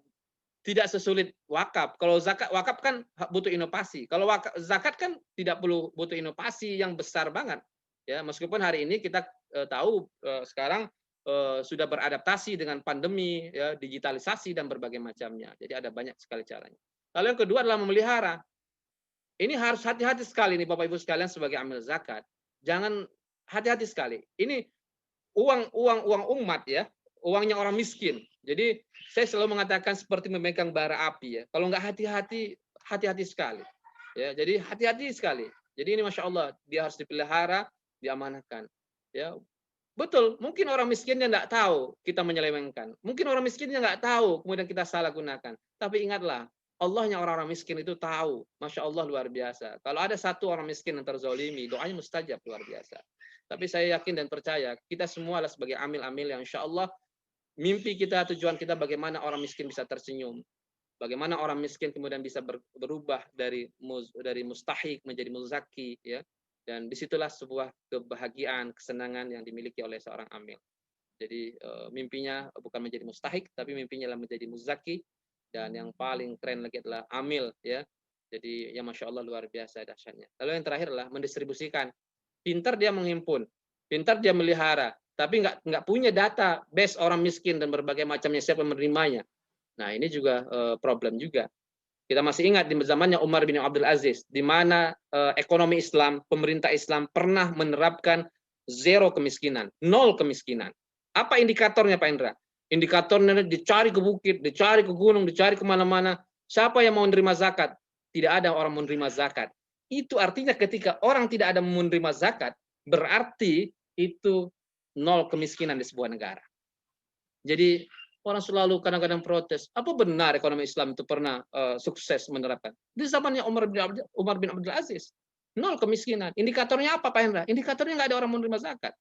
tidak sesulit wakaf. Kalau zakat, wakaf kan butuh inovasi. Kalau zakat kan tidak perlu butuh inovasi yang besar banget. Ya, meskipun hari ini kita tahu sekarang sudah beradaptasi dengan pandemi, ya, digitalisasi dan berbagai macamnya. Jadi ada banyak sekali caranya. Lalu yang kedua adalah memelihara. Ini harus hati-hati sekali nih Bapak Ibu sekalian sebagai amil zakat. Jangan hati-hati sekali. Ini uang umat ya, uangnya orang miskin. Jadi saya selalu mengatakan seperti memegang bara api ya. Kalau nggak hati-hati, hati-hati sekali. Ya, jadi hati-hati sekali. Jadi ini Masya Allah, dia harus dipelihara, diamanahkan. Ya, betul. Mungkin orang miskinnya nggak tahu kita menyelewengkan. Mungkin orang miskinnya nggak tahu, kemudian kita salah gunakan. Tapi ingatlah, Allahnya orang-orang miskin itu tahu. Masya Allah luar biasa. Kalau ada satu orang miskin yang terzolimi, doanya mustajab luar biasa. Tapi saya yakin dan percaya, kita semua adalah sebagai amil-amil yang insya Allah mimpi kita, tujuan kita bagaimana orang miskin bisa tersenyum. Bagaimana orang miskin kemudian bisa berubah dari mustahik menjadi muzaki, ya. Dan disitulah sebuah kebahagiaan, kesenangan yang dimiliki oleh seorang amil. Jadi mimpinya bukan menjadi mustahik, tapi mimpinya adalah menjadi muzaki. Dan yang paling keren lagi adalah amil, ya. Jadi ya Masya Allah luar biasa dahsyatnya. Lalu yang terakhir adalah mendistribusikan. Pintar dia menghimpun, pintar dia melihara, tapi nggak punya data base orang miskin dan berbagai macamnya siapa menerimanya. Nah ini juga problem juga. Kita masih ingat di zamannya Umar bin Abdul Aziz, di mana ekonomi Islam, pemerintah Islam pernah menerapkan zero kemiskinan, nol kemiskinan. Apa indikatornya Pak Indra? Indikatornya dicari ke bukit, dicari ke gunung, dicari kemana-mana. Siapa yang mau menerima zakat? Tidak ada orang menerima zakat. Itu artinya ketika orang tidak ada menerima zakat, berarti itu nol kemiskinan di sebuah negara. Jadi orang selalu kadang-kadang protes. Apa benar ekonomi Islam itu pernah sukses menerapkan? Di zamannya Umar bin Abdul Aziz, nol kemiskinan. Indikatornya apa Pak Hendra? Indikatornya nggak ada orang menerima zakat.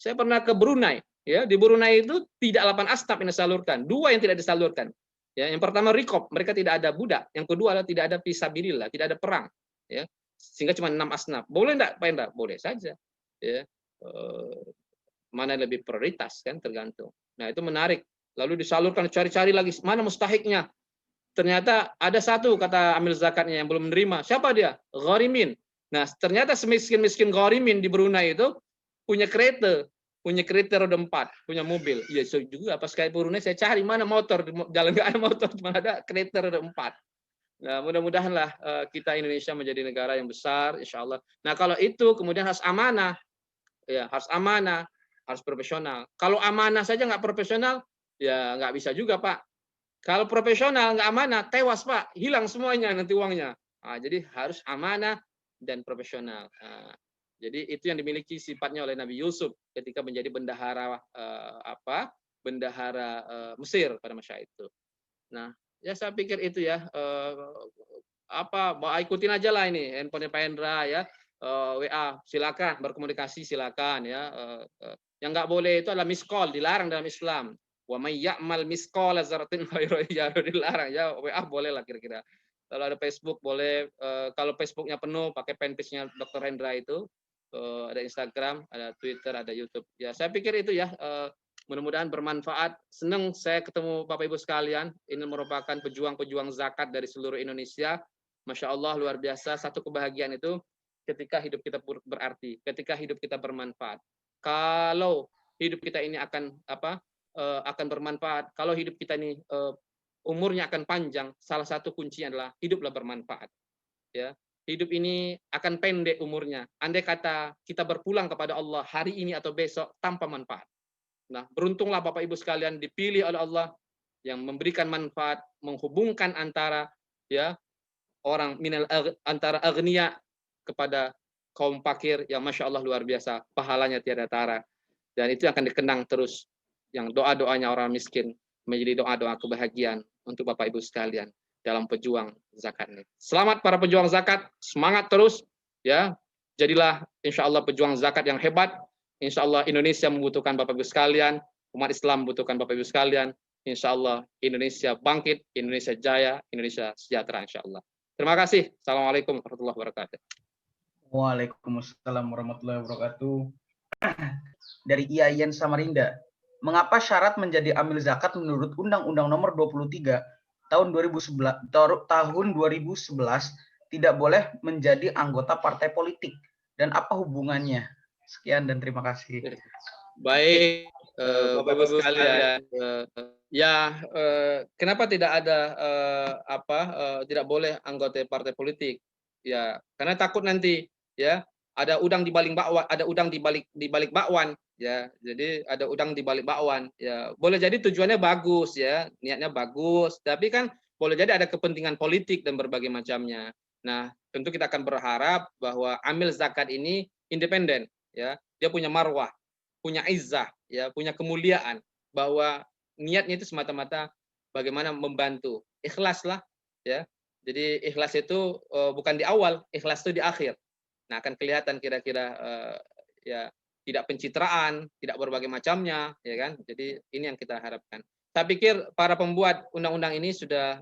Saya pernah ke Brunei. Ya, di Brunei itu tidak 8 asnaf yang disalurkan, 2 yang tidak disalurkan. Ya, yang pertama rikob, mereka tidak ada budak. Yang kedua adalah tidak ada fisabilillah, tidak ada perang. Ya, sehingga cuma 6 asnaf. Boleh enggak Pak Hendra? Boleh saja. Ya, mana lebih prioritas kan tergantung. Nah itu menarik. Lalu disalurkan, cari-cari lagi mana mustahiknya. Ternyata ada satu kata amil zakatnya yang belum menerima. Siapa dia? Gharimin. Nah ternyata semiskin-miskin gharimin di Brunei itu punya kereta roda 4, punya mobil. Iya juga pas kayak Brunei saya cari mana motor, jalan nggak ada motor, cuma ada kereta roda 4. Nah, mudah-mudahanlah kita Indonesia menjadi negara yang besar, insya Allah. Nah, kalau itu kemudian harus amanah, ya harus amanah, harus profesional. Kalau amanah saja nggak profesional, ya nggak bisa juga Pak. Kalau profesional nggak amanah, tewas Pak, hilang semuanya nanti uangnya. Nah, jadi harus amanah dan profesional. Nah, jadi itu yang dimiliki sifatnya oleh Nabi Yusuf ketika menjadi bendahara bendahara Mesir pada masa itu. Nah, ya saya pikir itu ya ikutin aja lah ini handphone Pak Hendra ya. WA silakan berkomunikasi silakan ya. Yang nggak boleh itu adalah miss call, dilarang dalam Islam. Wa may ya'mal misqala dzarratin khairan yarah, dilarang ya. WA boleh lah kira-kira. Kalau ada Facebook boleh, kalau Facebooknya penuh pakai fanpage-nya Dr. Hendra itu, ada Instagram, ada Twitter, ada YouTube. Ya saya pikir itu ya, mudah-mudahan bermanfaat. Senang saya ketemu Bapak Ibu sekalian. Ini merupakan pejuang-pejuang zakat dari seluruh Indonesia. Masya Allah luar biasa. Satu kebahagiaan itu ketika hidup kita berarti, ketika hidup kita bermanfaat. Kalau hidup kita ini akan bermanfaat, kalau hidup kita ini umurnya akan panjang, salah satu kuncinya adalah hiduplah bermanfaat. Ya, hidup ini akan pendek umurnya. Andai kata kita berpulang kepada Allah hari ini atau besok tanpa manfaat. Nah, beruntunglah Bapak Ibu sekalian dipilih oleh Allah yang memberikan manfaat, menghubungkan antara ya orang antara agniya kepada kaum fakir yang Masya Allah luar biasa, pahalanya tiada tara. Dan itu akan dikenang terus, yang doa-doanya orang miskin menjadi doa-doa kebahagiaan untuk Bapak Ibu sekalian dalam pejuang zakat ini. Selamat para pejuang zakat, semangat terus ya. Jadilah insya Allah pejuang zakat yang hebat. Insya Allah Indonesia membutuhkan Bapak Ibu sekalian, umat Islam membutuhkan Bapak Ibu sekalian. Insya Allah Indonesia bangkit, Indonesia jaya, Indonesia sejahtera insya Allah. Terima kasih. Assalamualaikum warahmatullahi wabarakatuh. Waalaikumsalam warahmatullahi wabarakatuh. Dari Iyayan Samarinda, mengapa syarat menjadi amil zakat menurut Undang-Undang Nomor 23 tahun 2011 tidak boleh menjadi anggota partai politik, dan apa hubungannya? Sekian dan terima kasih. Baik, Bapak Ibu sekalian, kenapa tidak ada tidak boleh anggota partai politik? Ya, karena takut nanti ya ada udang di balik bakwan, ada udang di balik bakwan ya. Jadi ada udang di balik bakwan ya. Boleh jadi tujuannya bagus ya, niatnya bagus, tapi kan boleh jadi ada kepentingan politik dan berbagai macamnya. Nah, tentu kita akan berharap bahwa amil zakat ini independen ya. Dia punya marwah, punya izzah ya, punya kemuliaan, bahwa niatnya itu semata-mata bagaimana membantu. Ikhlaslah ya. Jadi ikhlas itu bukan di awal, ikhlas itu di akhir. Nah, akan kelihatan kira-kira ya tidak pencitraan, tidak berbagai macamnya, ya kan? Jadi ini yang kita harapkan. Saya pikir para pembuat undang-undang ini sudah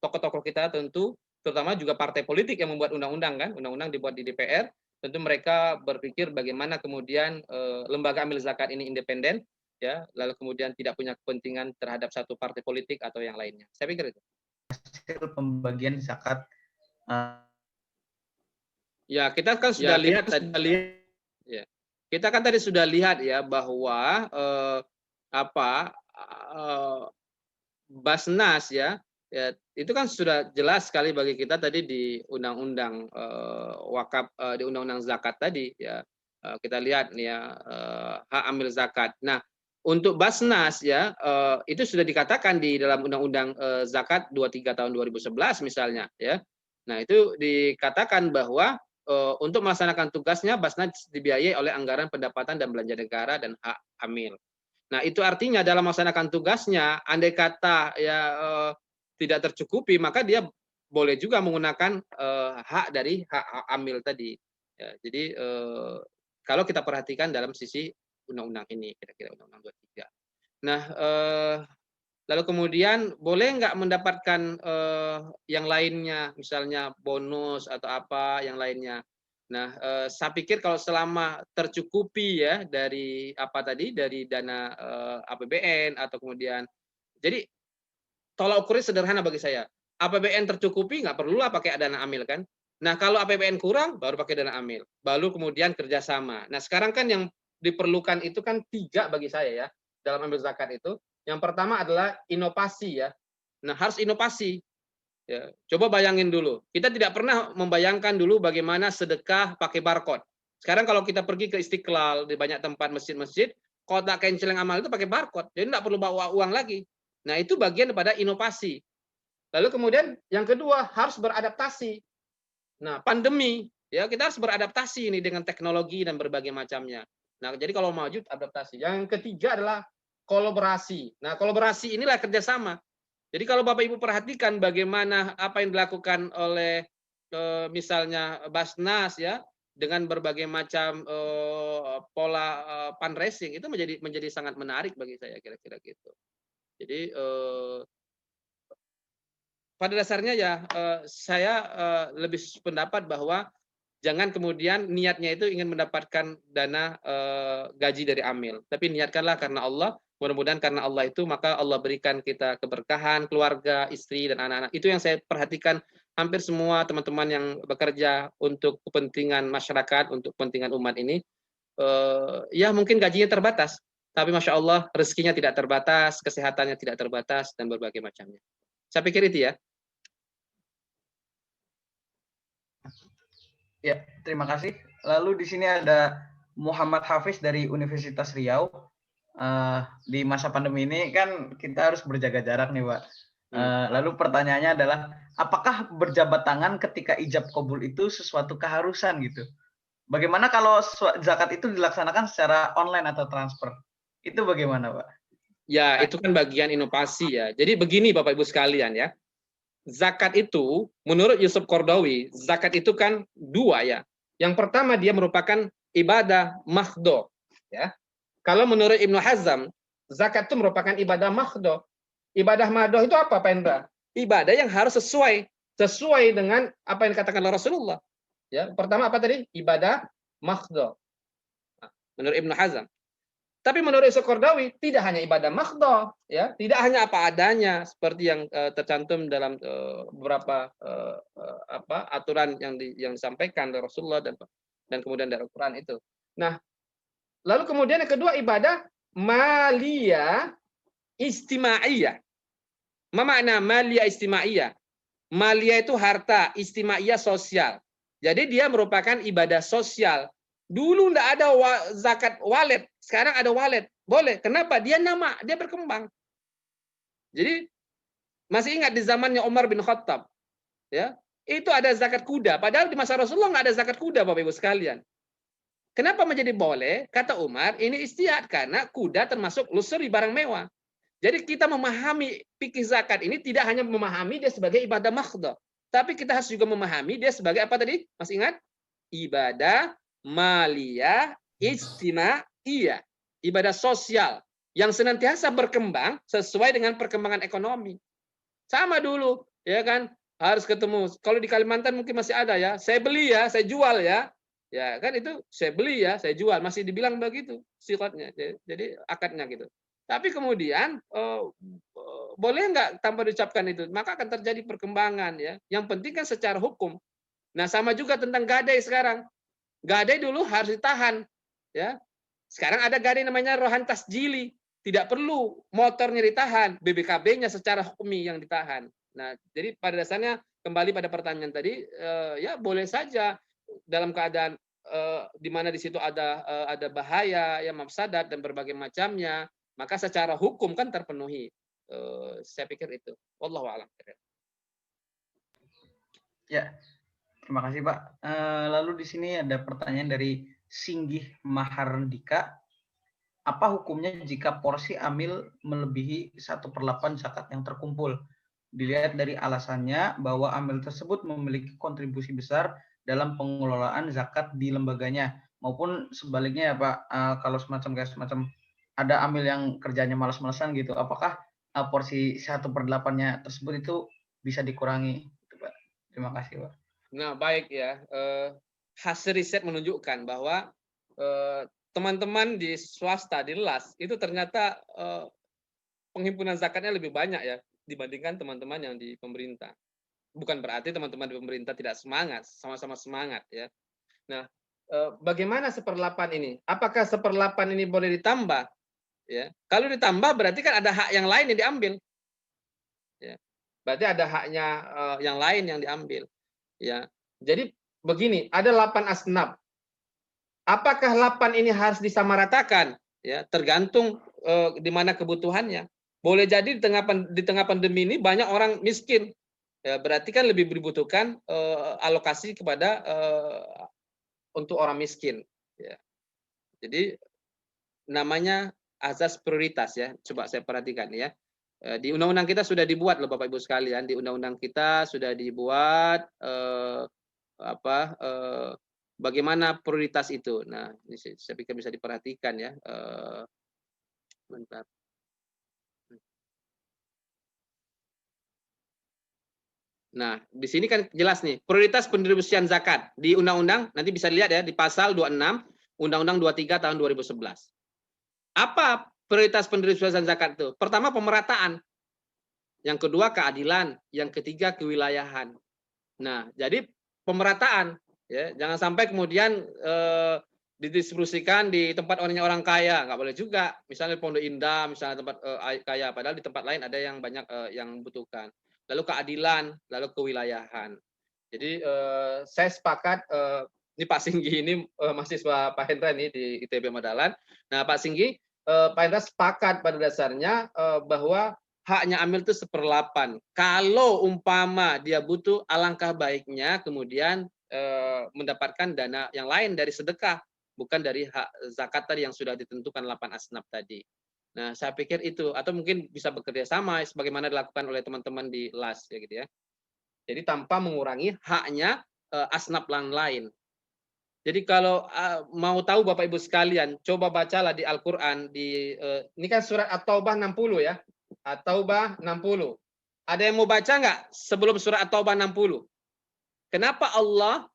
tokoh-tokoh kita tentu, terutama juga partai politik yang membuat undang-undang kan, undang-undang dibuat di DPR, tentu mereka berpikir bagaimana kemudian lembaga amil zakat ini independen, ya, lalu kemudian tidak punya kepentingan terhadap satu partai politik atau yang lainnya. Saya pikir itu. Hasil pembagian zakat. Ya, kita kan sudah lihat tadi. Ya, kita kan tadi sudah lihat ya bahwa Basnas ya, itu kan sudah jelas sekali bagi kita tadi di undang-undang wakaf, di undang-undang zakat tadi ya. Kita lihat nih ya, hak amil zakat. Nah, untuk Basnas ya, itu sudah dikatakan di dalam undang-undang zakat 23 tahun 2011 misalnya ya. Nah, itu dikatakan bahwa untuk melaksanakan tugasnya Basnas dibiayai oleh anggaran pendapatan dan belanja negara dan hak amil. Nah, itu artinya dalam melaksanakan tugasnya, andai kata ya tidak tercukupi, maka dia boleh juga menggunakan hak dari hak amil tadi. Ya, jadi kalau kita perhatikan dalam sisi undang-undang ini, kira-kira undang-undang 23. Nah, lalu kemudian boleh nggak mendapatkan yang lainnya, misalnya bonus atau apa yang lainnya. Nah, saya pikir kalau selama tercukupi ya dari dari dana APBN atau kemudian, jadi tolak ukurnya sederhana bagi saya. APBN tercukupi nggak perlulah pakai dana amil kan. Nah, kalau APBN kurang baru pakai dana amil, baru kemudian kerjasama. Nah, sekarang kan yang diperlukan itu kan 3 bagi saya ya dalam amil zakat itu. Yang pertama adalah inovasi ya. Nah, harus inovasi. Ya, coba bayangin dulu. Kita tidak pernah membayangkan dulu bagaimana sedekah pakai barcode. Sekarang kalau kita pergi ke Istiqlal, di banyak tempat masjid-masjid, kotak kain celeng amal itu pakai barcode. Jadi tidak perlu bawa uang lagi. Nah, itu bagian daripada inovasi. Lalu kemudian yang kedua harus beradaptasi. Nah, pandemi, ya kita harus beradaptasi ini dengan teknologi dan berbagai macamnya. Nah, jadi kalau maju adaptasi. Yang ketiga adalah kolaborasi. Nah, kolaborasi inilah kerjasama. Jadi kalau Bapak Ibu perhatikan bagaimana apa yang dilakukan oleh misalnya Basnas ya dengan berbagai macam pola fundraising itu menjadi sangat menarik bagi saya kira-kira gitu. Jadi pada dasarnya ya saya lebih pendapat bahwa jangan kemudian niatnya itu ingin mendapatkan dana gaji dari Amil, tapi niatkanlah karena Allah. Mudah-mudahan karena Allah itu maka Allah berikan kita keberkahan, keluarga, istri dan anak-anak. Itu yang saya perhatikan hampir semua teman-teman yang bekerja untuk kepentingan masyarakat, untuk kepentingan umat ini. Ya mungkin gajinya terbatas, tapi Masya Allah rezekinya tidak terbatas, kesehatannya tidak terbatas dan berbagai macamnya. Saya pikir itu ya. Ya, terima kasih. Lalu di sini ada Muhammad Hafiz dari Universitas Riau. Di masa pandemi ini kan kita harus berjaga jarak nih, Pak. Lalu pertanyaannya adalah, apakah berjabat tangan ketika ijab kabul itu sesuatu keharusan gitu? Bagaimana kalau zakat itu dilaksanakan secara online atau transfer? Itu bagaimana, Pak? Ya, itu kan bagian inovasi ya. Jadi begini Bapak Ibu sekalian ya. Zakat itu, menurut Yusuf Qaradawi, zakat itu kan dua ya. Yang pertama dia merupakan ibadah mahdho. Ya. Kalau menurut Ibnu Hazm, zakat itu merupakan ibadah mahdho. Ibadah mahdho itu apa, Pak Hendra? Ibadah yang harus sesuai dengan apa yang dikatakan oleh Rasulullah. Ya, pertama apa tadi? Ibadah mahdho. Menurut Ibnu Hazm. Tapi menurut Yusuf Qaradawi tidak hanya ibadah mahdho, ya, tidak hanya apa adanya seperti yang tercantum dalam beberapa aturan yang disampaikan oleh Rasulullah dan kemudian dari Al-Qur'an itu. Nah, lalu kemudian yang kedua ibadah maliyah istimaiyah. Apa makna maliyah istimaiyah? Maliyah itu harta, istimaiyah sosial. Jadi dia merupakan ibadah sosial. Dulu enggak ada zakat walet, sekarang ada walet. Boleh. Kenapa? Dia berkembang. Jadi masih ingat di zamannya Umar bin Khattab, ya, itu ada zakat kuda. Padahal di masa Rasulullah nggak ada zakat kuda, Bapak Ibu sekalian. Kenapa menjadi boleh? Kata Umar, ini istihad karena kuda termasuk luxury barang mewah. Jadi kita memahami fikih zakat ini tidak hanya memahami dia sebagai ibadah mahdho, tapi kita harus juga memahami dia sebagai apa tadi? Masih ingat? Ibadah maliyah istimaiyah, ibadah sosial yang senantiasa berkembang sesuai dengan perkembangan ekonomi. Sama dulu, ya kan? Harus ketemu. Kalau di Kalimantan mungkin masih ada ya. Saya beli ya, saya jual ya. Ya kan itu saya beli ya, saya jual. Masih dibilang begitu sifatnya. Jadi akadnya gitu. Tapi kemudian boleh nggak tanpa diucapkan itu? Maka akan terjadi perkembangan ya. Yang penting kan secara hukum. Nah, sama juga tentang gadai sekarang. Gadai dulu harus ditahan, ya. Sekarang ada gadai namanya rohan tasjili, tidak perlu motornya ditahan, BBKB-nya secara hukmi yang ditahan. Nah, jadi pada dasarnya kembali pada pertanyaan tadi, ya boleh saja dalam keadaan di mana di situ ada bahaya, ya mafsadat dan berbagai macamnya, maka secara hukum kan terpenuhi. Saya pikir itu. Wallahu a'lam. Ya. Terima kasih, Pak. Lalu di sini ada pertanyaan dari Singgih Mahardika. Apa hukumnya jika porsi amil melebihi 1/8 zakat yang terkumpul? Dilihat dari alasannya bahwa amil tersebut memiliki kontribusi besar dalam pengelolaan zakat di lembaganya, maupun sebaliknya ya Pak, kalau semacam ada amil yang kerjanya malas-malasan gitu, apakah porsi 1/8-nya tersebut itu bisa dikurangi? Pak. Terima kasih, Pak. Nah, baik ya. Hasil riset menunjukkan bahwa teman-teman di swasta, di LAS, itu ternyata penghimpunan zakatnya lebih banyak ya dibandingkan teman-teman yang di pemerintah. Bukan berarti teman-teman di pemerintah tidak semangat, sama-sama semangat ya. Nah, bagaimana 1/8 ini? Apakah 1/8 ini boleh ditambah? Ya, kalau ditambah berarti kan ada hak yang lain yang diambil. Ya, berarti ada haknya yang lain yang diambil. Ya, jadi begini, ada 8 asnaf. Apakah 8 ini harus disamaratakan? Ya, tergantung di mana kebutuhannya. boleh jadi di tengah pandemi ini banyak orang miskin. Ya, berarti kan lebih dibutuhkan alokasi kepada untuk orang miskin. Ya. Jadi namanya azas prioritas ya. Coba saya perhatikan ya. Di undang-undang kita sudah dibuat loh Bapak Ibu sekalian. Di undang-undang kita sudah dibuat bagaimana prioritas itu. Nah, ini saya pikir bisa diperhatikan ya. Bentar. Nah, di sini kan jelas nih, prioritas pendistribusian zakat di undang-undang, nanti bisa lihat ya di pasal 26 Undang-Undang 23 tahun 2011. Apa prioritas pendistribusian zakat itu? Pertama pemerataan. Yang kedua keadilan, yang ketiga kewilayahan. Nah, jadi pemerataan ya, jangan sampai kemudian didistribusikan di tempat orang kaya, nggak boleh juga. Misalnya Pondok Indah, misalnya tempat kaya, padahal di tempat lain ada yang banyak yang membutuhkan. Lalu keadilan, lalu kewilayahan. Jadi saya sepakat ini Pak Singgi ini mahasiswa Pak Hendra ini di ITB Madalan. Nah Pak Singgi, Pak Hendra sepakat pada dasarnya bahwa haknya amil itu 1/8. Kalau umpama dia butuh, alangkah baiknya kemudian mendapatkan dana yang lain dari sedekah, bukan dari hak zakat tadi yang sudah ditentukan 8 asnaf tadi. Nah, saya pikir itu, atau mungkin bisa bekerja sama sebagaimana dilakukan oleh teman-teman di LAS ya gitu ya. Jadi tanpa mengurangi haknya asnaf lain. Jadi kalau mau tahu Bapak Ibu sekalian, coba bacalah di Al-Qur'an di ini kan surat At-Taubah 60 ya. At-Taubah 60. Ada yang mau baca nggak sebelum surat At-Taubah 60? Kenapa Allah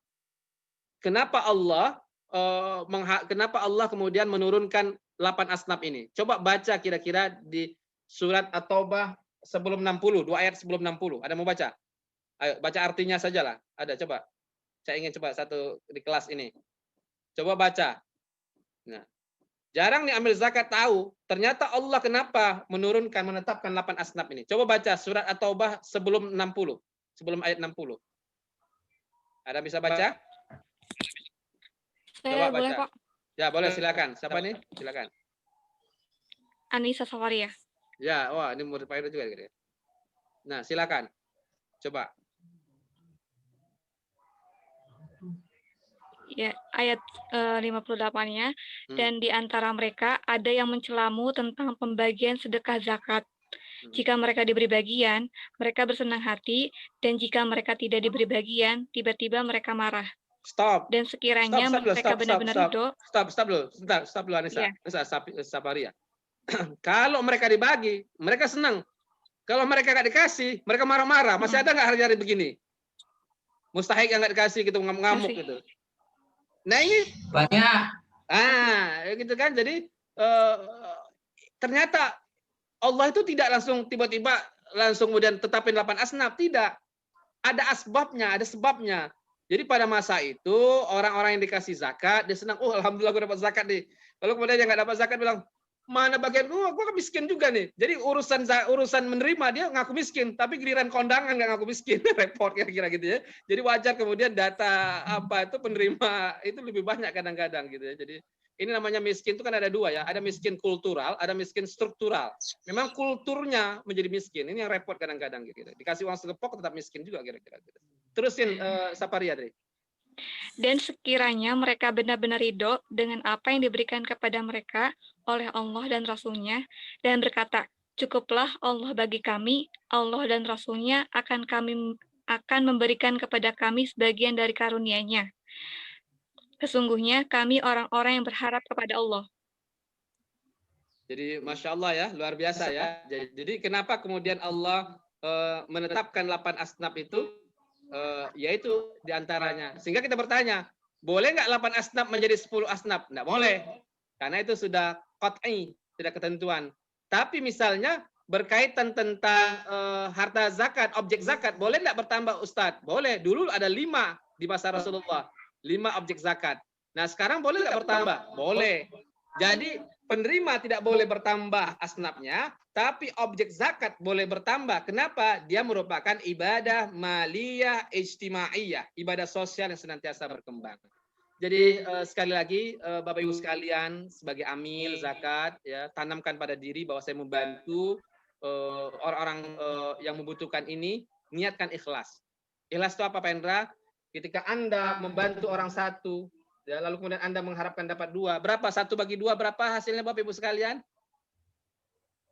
kemudian menurunkan 8 asnaf ini? Coba baca kira-kira di surat At-Taubah sebelum 60, 2 ayat sebelum 60. Ada mau baca? Ayo baca artinya sajalah. Ada coba. Saya ingin coba satu di kelas ini. Coba baca. Nah, jarang nih ambil zakat tahu. Ternyata Allah kenapa menetapkan 8 asnaf ini. Coba baca surat At-Taubah sebelum 60. Sebelum ayat 60. Ada bisa baca? Saya Coba boleh baca. Pak. Ya, boleh silakan. Siapa nih? Silakan. Anissa Safaria. Ya, wah ini murid Pak Heru juga gitu ya. Nah, silakan. Coba. Ya, ayat 58-nya. Dan di antara mereka ada yang mencelamu tentang pembagian sedekah zakat. Jika mereka diberi bagian, mereka bersenang hati, dan jika mereka tidak diberi bagian, tiba-tiba mereka marah. Stop. Dan sekiranya mereka benar-benar ridho. Stop dulu. Stop dulu Anissa. Ya. Anissa Safaria. Kalau mereka dibagi, mereka senang. Kalau mereka nggak dikasih, mereka marah-marah. Masih ada nggak hari-hari begini? Mustahik yang nggak dikasih gitu, ngamuk gitu. Nah ini banyak. Gitu kan. Jadi ternyata Allah itu tidak langsung tiba-tiba langsung kemudian tetapin 8 asnaf, tidak. Ada asbabnya, ada sebabnya. Jadi pada masa itu orang-orang yang dikasih zakat dia senang, oh alhamdulillah gue dapat zakat nih. Lalu kemudian yang nggak dapat zakat bilang, mana bagian gue kan miskin juga nih. Jadi urusan menerima dia ngaku miskin, tapi giliran kondangan nggak ngaku miskin, repot kira-kira gitu ya. Jadi wajar kemudian data apa itu penerima itu lebih banyak kadang-kadang gitu ya. Jadi ini namanya miskin itu kan ada dua ya, ada miskin kultural, ada miskin struktural. Memang kulturnya menjadi miskin, ini yang repot kadang-kadang gitu. Dikasih uang segepok tetap miskin juga kira-kira gitu. Terusin Saparia tadi. Dan sekiranya mereka benar-benar ridho dengan apa yang diberikan kepada mereka oleh Allah dan Rasul-Nya, dan berkata, cukuplah Allah bagi kami, Allah dan Rasul-Nya akan memberikan kepada kami sebagian dari karunia-Nya. Sesungguhnya kami orang-orang yang berharap kepada Allah. Jadi Masya Allah ya, luar biasa ya. Jadi kenapa kemudian Allah menetapkan 8 asnaf itu, yaitu diantaranya. Sehingga kita bertanya, boleh nggak 8 asnaf menjadi 10 asnaf? Nggak boleh. Karena itu sudah qat'i, sudah ketentuan. Tapi misalnya berkaitan tentang harta zakat, objek zakat, boleh nggak bertambah Ustadz? Boleh. Dulu ada 5 di masa Rasulullah. 5 objek zakat. Nah sekarang boleh nggak bertambah? Boleh. Jadi penerima tidak boleh bertambah asnafnya, tapi objek zakat boleh bertambah. Kenapa? Dia merupakan ibadah maliyah ijtimaiyah, ibadah sosial yang senantiasa berkembang. Jadi sekali lagi Bapak Ibu sekalian sebagai amil zakat ya, tanamkan pada diri bahwa saya membantu orang-orang yang membutuhkan ini, niatkan ikhlas. Ikhlas itu apa, Pak Hendra? Ketika Anda membantu orang satu, ya, lalu kemudian Anda mengharapkan dapat dua, berapa? 1 bagi 2 berapa hasilnya, Bapak Ibu sekalian?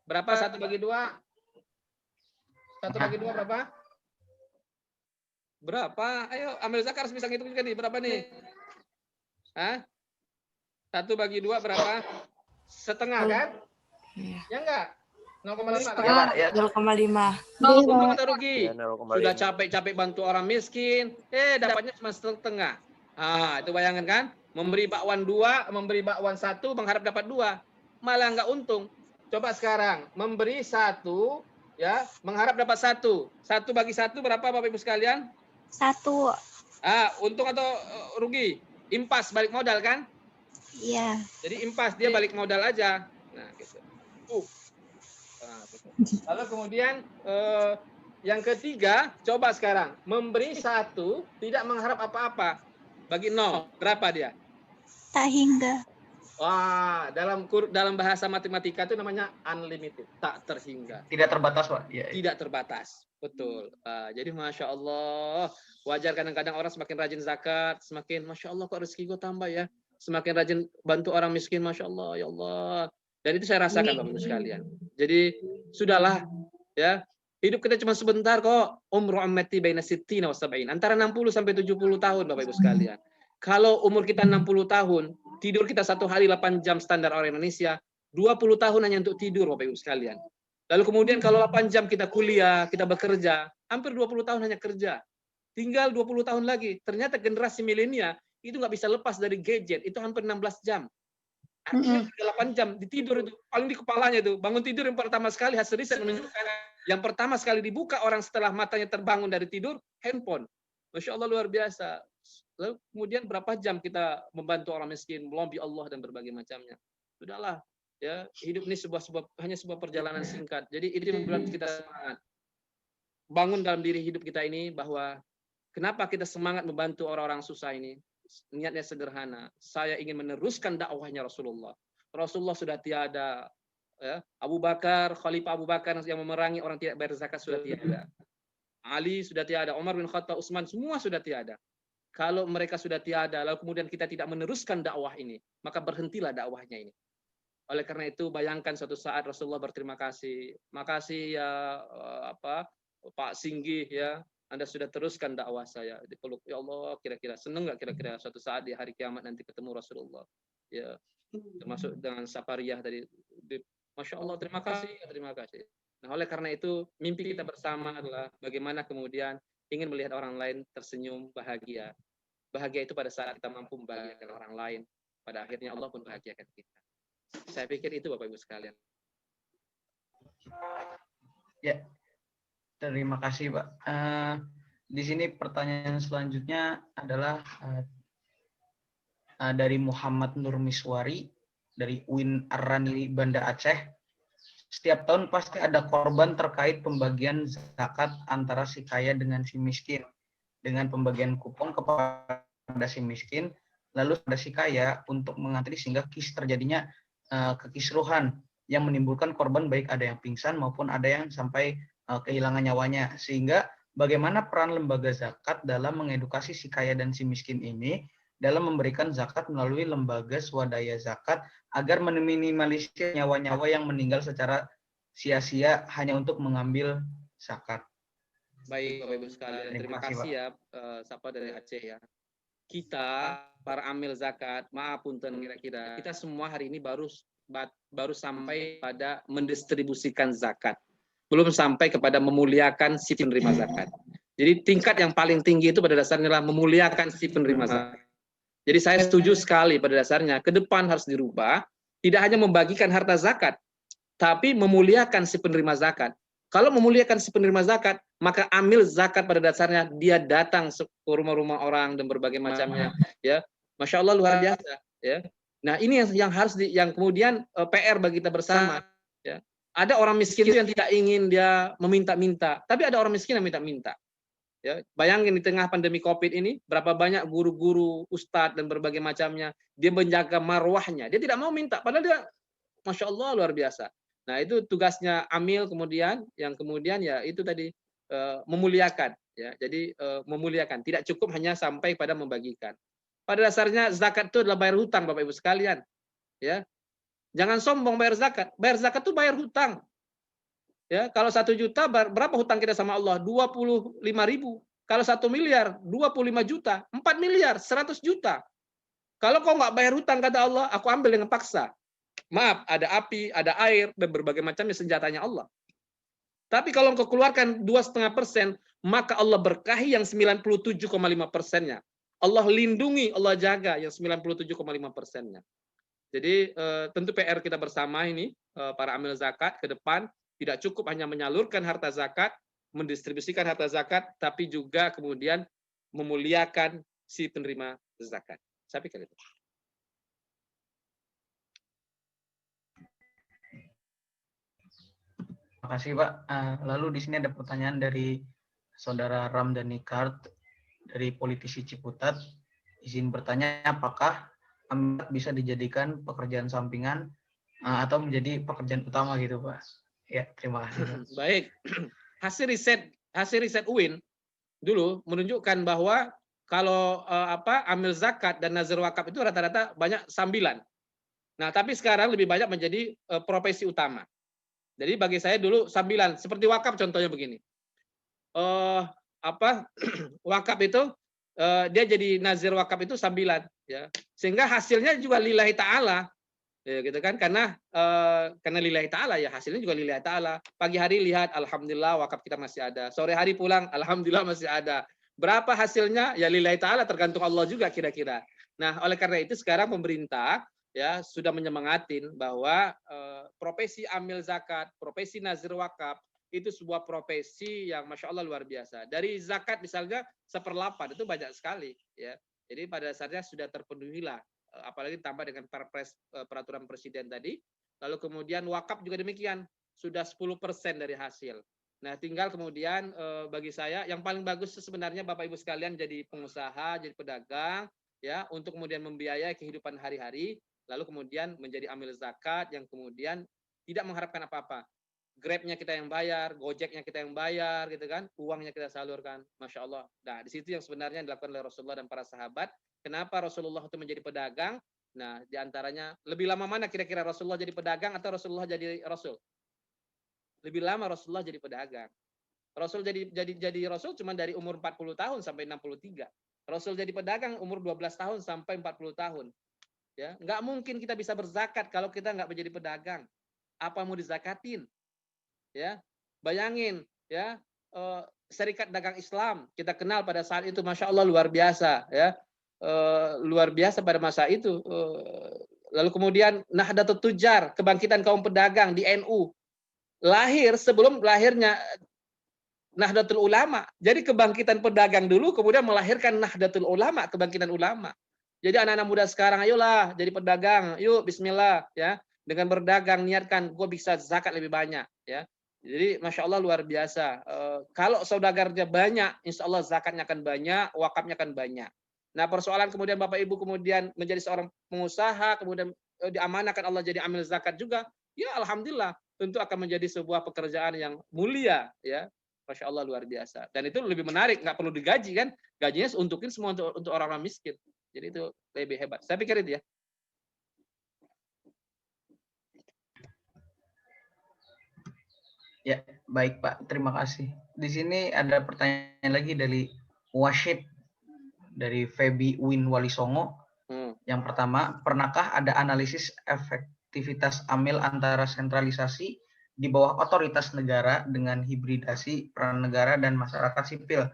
Berapa 1 bagi 2? 1 bagi 2 berapa? Berapa? Ayo, ambil zakat harus bisa ngitung juga nih. Berapa nih? Hah? 1 bagi 2 berapa? Setengah kan? Iya. Ya enggak? 0,5 kan? Setengah, 0,5. Untung atau rugi? Ya, 0,5. Sudah capek-capek bantu orang miskin, dapatnya cuma setengah. Ah, itu bayangkan kan? Memberi bakwan 2, memberi bakwan 1, mengharap dapat 2. Malah enggak untung. Coba sekarang, memberi 1, ya, mengharap dapat 1. 1 bagi 1 berapa, Bapak Ibu sekalian? 1. Ah, untung atau rugi? Impas, balik modal kan? Iya. Jadi impas, dia balik modal aja. Nah, gitu. Nah, gitu. Lalu kemudian yang ketiga, coba sekarang memberi 1, tidak mengharap apa-apa. Bagi 0, berapa dia? Tak hingga. Wah, dalam bahasa matematika itu namanya unlimited, tak terhingga. Tidak terbatas, Pak. Ya, Tidak terbatas, betul. Jadi Masya Allah, wajar kadang-kadang orang semakin rajin zakat, semakin Masya Allah kok rezeki gue tambah ya. Semakin rajin bantu orang miskin, Masya Allah, ya Allah. Dan itu saya rasakan, Bapak Ibu sekalian. Jadi sudahlah, ya. Hidup kita cuma sebentar kok. Umru ummati baina sittina wa sab'in. Antara 60 sampai 70 tahun, Bapak Ibu sekalian. Kalau umur kita 60 tahun, tidur kita 1 hari 8 jam standar orang Indonesia, 20 tahun hanya untuk tidur, Bapak Ibu sekalian. Lalu kemudian kalau 8 jam kita kuliah, kita bekerja, hampir 20 tahun hanya kerja. Tinggal 20 tahun lagi. Ternyata generasi milenial itu nggak bisa lepas dari gadget, itu hampir 16 jam. Artinya 8 jam ditidur itu, paling di kepalanya itu. Bangun tidur yang pertama sekali, hasil riset menunjukkan yang pertama sekali dibuka orang setelah matanya terbangun dari tidur, handphone. Masya Allah luar biasa. Lalu kemudian berapa jam kita membantu orang miskin, melobi Allah dan berbagai macamnya. Sudahlah, ya hidup ini hanya sebuah perjalanan singkat. Jadi itu yang membuat kita semangat. Bangun dalam diri hidup kita ini bahwa kenapa kita semangat membantu orang-orang susah ini. Niatnya sederhana. Saya ingin meneruskan dakwahnya Rasulullah. Rasulullah sudah tiada. Ya. Abu Bakar, Khalifah Abu Bakar yang memerangi orang tidak bayar zakat sudah tiada. Ali sudah tiada. Umar bin Khattab, Utsman, semua sudah tiada. Kalau mereka sudah tiada, lalu kemudian kita tidak meneruskan dakwah ini, maka berhentilah dakwahnya ini. Oleh karena itu, bayangkan suatu saat Rasulullah berterima kasih. Makasih ya Pak Singgih ya, Anda sudah teruskan dakwah saya. Dipeluk, ya Allah, kira-kira seneng nggak kira-kira suatu saat di hari kiamat nanti ketemu Rasulullah. Ya, termasuk dengan Sapariyah tadi. Masya Allah, terima kasih, terima kasih. Nah, oleh karena itu, mimpi kita bersama adalah bagaimana kemudian ingin melihat orang lain tersenyum, bahagia. Bahagia itu pada saat kita mampu membahagiakan orang lain. Pada akhirnya Allah pun bahagiakan kita. Saya pikir itu Bapak Ibu sekalian. Ya, terima kasih Pak. Di sini pertanyaan selanjutnya adalah dari Muhammad Nur Miswari dari UIN Arrani Banda Aceh. Setiap tahun pasti ada korban terkait pembagian zakat antara si kaya dengan si miskin. Dengan pembagian kupon kepada si miskin, lalu pada si kaya untuk mengantri sehingga terjadinya kekisruhan yang menimbulkan korban baik ada yang pingsan maupun ada yang sampai kehilangan nyawanya. Sehingga bagaimana peran lembaga zakat dalam mengedukasi si kaya dan si miskin ini dalam memberikan zakat melalui lembaga swadaya zakat agar meminimalisir nyawa-nyawa yang meninggal secara sia-sia hanya untuk mengambil zakat. Baik Bapak Ibu sekalian, terima kasih ya Sapa dari Aceh ya. Kita para amil zakat, maaf punten kira-kira, kita semua hari ini baru sampai pada mendistribusikan zakat. Belum sampai kepada memuliakan si penerima zakat. Jadi tingkat yang paling tinggi itu pada dasarnya adalah memuliakan si penerima zakat. Jadi saya setuju sekali pada dasarnya ke depan harus dirubah, tidak hanya membagikan harta zakat, tapi memuliakan si penerima zakat. Kalau memuliakan si penerima zakat, maka amil zakat pada dasarnya dia datang ke rumah-rumah orang dan berbagai macamnya, ya. Masya Allah luar biasa, ya. Nah ini yang harus yang kemudian PR bagi kita bersama, ya. Ada orang miskin itu yang tidak ingin dia meminta-minta, tapi ada orang miskin yang minta-minta. Ya, bayangin di tengah pandemi Covid ini berapa banyak guru-guru, ustadz dan berbagai macamnya dia menjaga marwahnya. Dia tidak mau minta, padahal dia, Masya Allah luar biasa. Nah, itu tugasnya amil kemudian ya itu tadi memuliakan ya. Jadi memuliakan, tidak cukup hanya sampai pada membagikan. Pada dasarnya zakat itu adalah bayar hutang Bapak Ibu sekalian. Ya. Jangan sombong bayar zakat. Bayar zakat itu bayar hutang. Ya, kalau 1 juta berapa hutang kita sama Allah? 25.000. Kalau 1 miliar 25 juta, 4 miliar 100 juta. Kalau kau nggak bayar hutang kata Allah, aku ambil dengan paksa. Maaf, ada api, ada air, dan berbagai macamnya senjatanya Allah. Tapi kalau engkau keluarkan 2,5%, maka Allah berkahi yang 97,5%-nya. Allah lindungi, Allah jaga yang 97,5%-nya. Jadi tentu PR kita bersama ini, para amil zakat, ke depan tidak cukup hanya menyalurkan harta zakat, mendistribusikan harta zakat, tapi juga kemudian memuliakan si penerima zakat. Saya pikir itu. Terima kasih Pak. Lalu di sini ada pertanyaan dari Saudara Ramdhani Kart dari politisi Ciputat. Izin bertanya, apakah amilat bisa dijadikan pekerjaan sampingan atau menjadi pekerjaan utama gitu Pak? Ya, terima kasih Pak. Baik. Hasil riset UIN dulu menunjukkan bahwa kalau amil zakat dan nazar wakaf itu rata-rata banyak sambilan. Nah, tapi sekarang lebih banyak menjadi profesi utama. Jadi bagi saya dulu sambilan, seperti wakaf contohnya begini. Wakaf itu dia jadi nazir wakaf itu sambilan, ya. Sehingga hasilnya juga lillahi ta'ala. Ya, gitu kan, karena lillahi ta'ala ya, hasilnya juga lillahi ta'ala. Pagi hari lihat alhamdulillah wakaf kita masih ada. Sore hari pulang alhamdulillah masih ada. Berapa hasilnya? Ya lillahi ta'ala, tergantung Allah juga kira-kira. Nah, oleh karena itu sekarang pemerintah ya sudah menyemangatin bahwa profesi amil zakat, profesi nazir wakaf itu sebuah profesi yang masya Allah luar biasa. Dari zakat misalnya 1/8 itu banyak sekali ya. Jadi pada dasarnya sudah terpenuhilah, apalagi tambah dengan peraturan presiden tadi. Lalu kemudian wakaf juga demikian, sudah 10% dari hasil. Nah, tinggal kemudian bagi saya yang paling bagus sebenarnya Bapak Ibu sekalian jadi pengusaha, jadi pedagang ya, untuk kemudian membiayai kehidupan hari-hari. Lalu kemudian menjadi amil zakat yang kemudian tidak mengharapkan apa-apa. Grab-nya kita yang bayar, Gojek-nya kita yang bayar, gitu kan, uangnya kita salurkan, masya Allah. Nah, di situ yang sebenarnya dilakukan oleh Rasulullah dan para sahabat. Kenapa Rasulullah itu menjadi pedagang? Nah, diantaranya lebih lama mana kira-kira Rasulullah jadi pedagang atau Rasulullah jadi Rasul? Lebih lama Rasulullah jadi pedagang. Rasul jadi Rasul cuma dari umur 40 tahun sampai 63. Rasul jadi pedagang umur 12 tahun sampai 40 tahun. Ya, nggak mungkin kita bisa berzakat kalau kita nggak menjadi pedagang. Apa mau dizakatin? Ya, bayangin ya, Serikat Dagang Islam kita kenal pada saat itu, masya Allah luar biasa ya, luar biasa pada masa itu. Lalu kemudian Nahdlatul Tujar, kebangkitan kaum pedagang di NU, lahir sebelum lahirnya Nahdlatul Ulama. Jadi kebangkitan pedagang dulu kemudian melahirkan Nahdlatul Ulama, kebangkitan ulama. Jadi anak-anak muda sekarang, ayolah jadi pedagang, yuk bismillah ya. Dengan berdagang niatkan gue bisa zakat lebih banyak ya. Jadi masya Allah luar biasa. Kalau saudagarnya banyak, insya Allah zakatnya akan banyak, wakafnya akan banyak. Nah, persoalan kemudian Bapak Ibu kemudian menjadi seorang pengusaha, kemudian diamanahkan Allah jadi amil zakat juga, ya alhamdulillah tentu akan menjadi sebuah pekerjaan yang mulia ya. Masya Allah luar biasa. Dan itu lebih menarik, nggak perlu digaji kan? Gajinya untukin semua untuk orang-orang miskin. Jadi itu lebih hebat. Saya pikir itu ya. Ya, baik Pak. Terima kasih. Di sini ada pertanyaan lagi dari Washid dari Febi Win Walisongo. Yang pertama, pernahkah ada analisis efektivitas amil antara sentralisasi di bawah otoritas negara dengan hibridasi peran negara dan masyarakat sipil?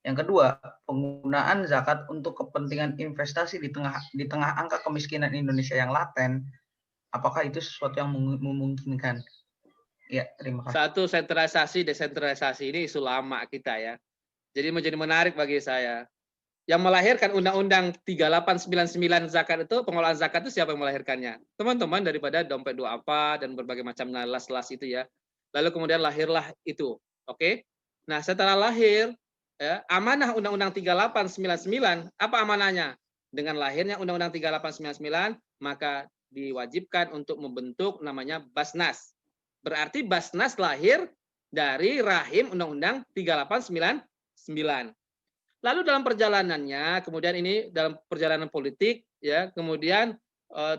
Yang kedua, penggunaan zakat untuk kepentingan investasi di tengah angka kemiskinan Indonesia yang laten, apakah itu sesuatu yang memungkinkan? Ya, terima kasih. Satu, sentralisasi, desentralisasi ini isu lama kita ya. Jadi menjadi menarik bagi saya. Yang melahirkan Undang-Undang 3899 zakat itu, pengelolaan zakat itu siapa yang melahirkannya? Teman-teman daripada dompet duafa dan berbagai macam las-las itu ya. Lalu kemudian lahirlah itu. Oke? Nah, setelah lahir, ya, amanah Undang-Undang 3899, apa amanahnya? Dengan lahirnya Undang-Undang 3899, maka diwajibkan untuk membentuk namanya Basnas. Berarti Basnas lahir dari rahim Undang-Undang 3899. Lalu dalam perjalanannya, kemudian ini dalam perjalanan politik, ya, kemudian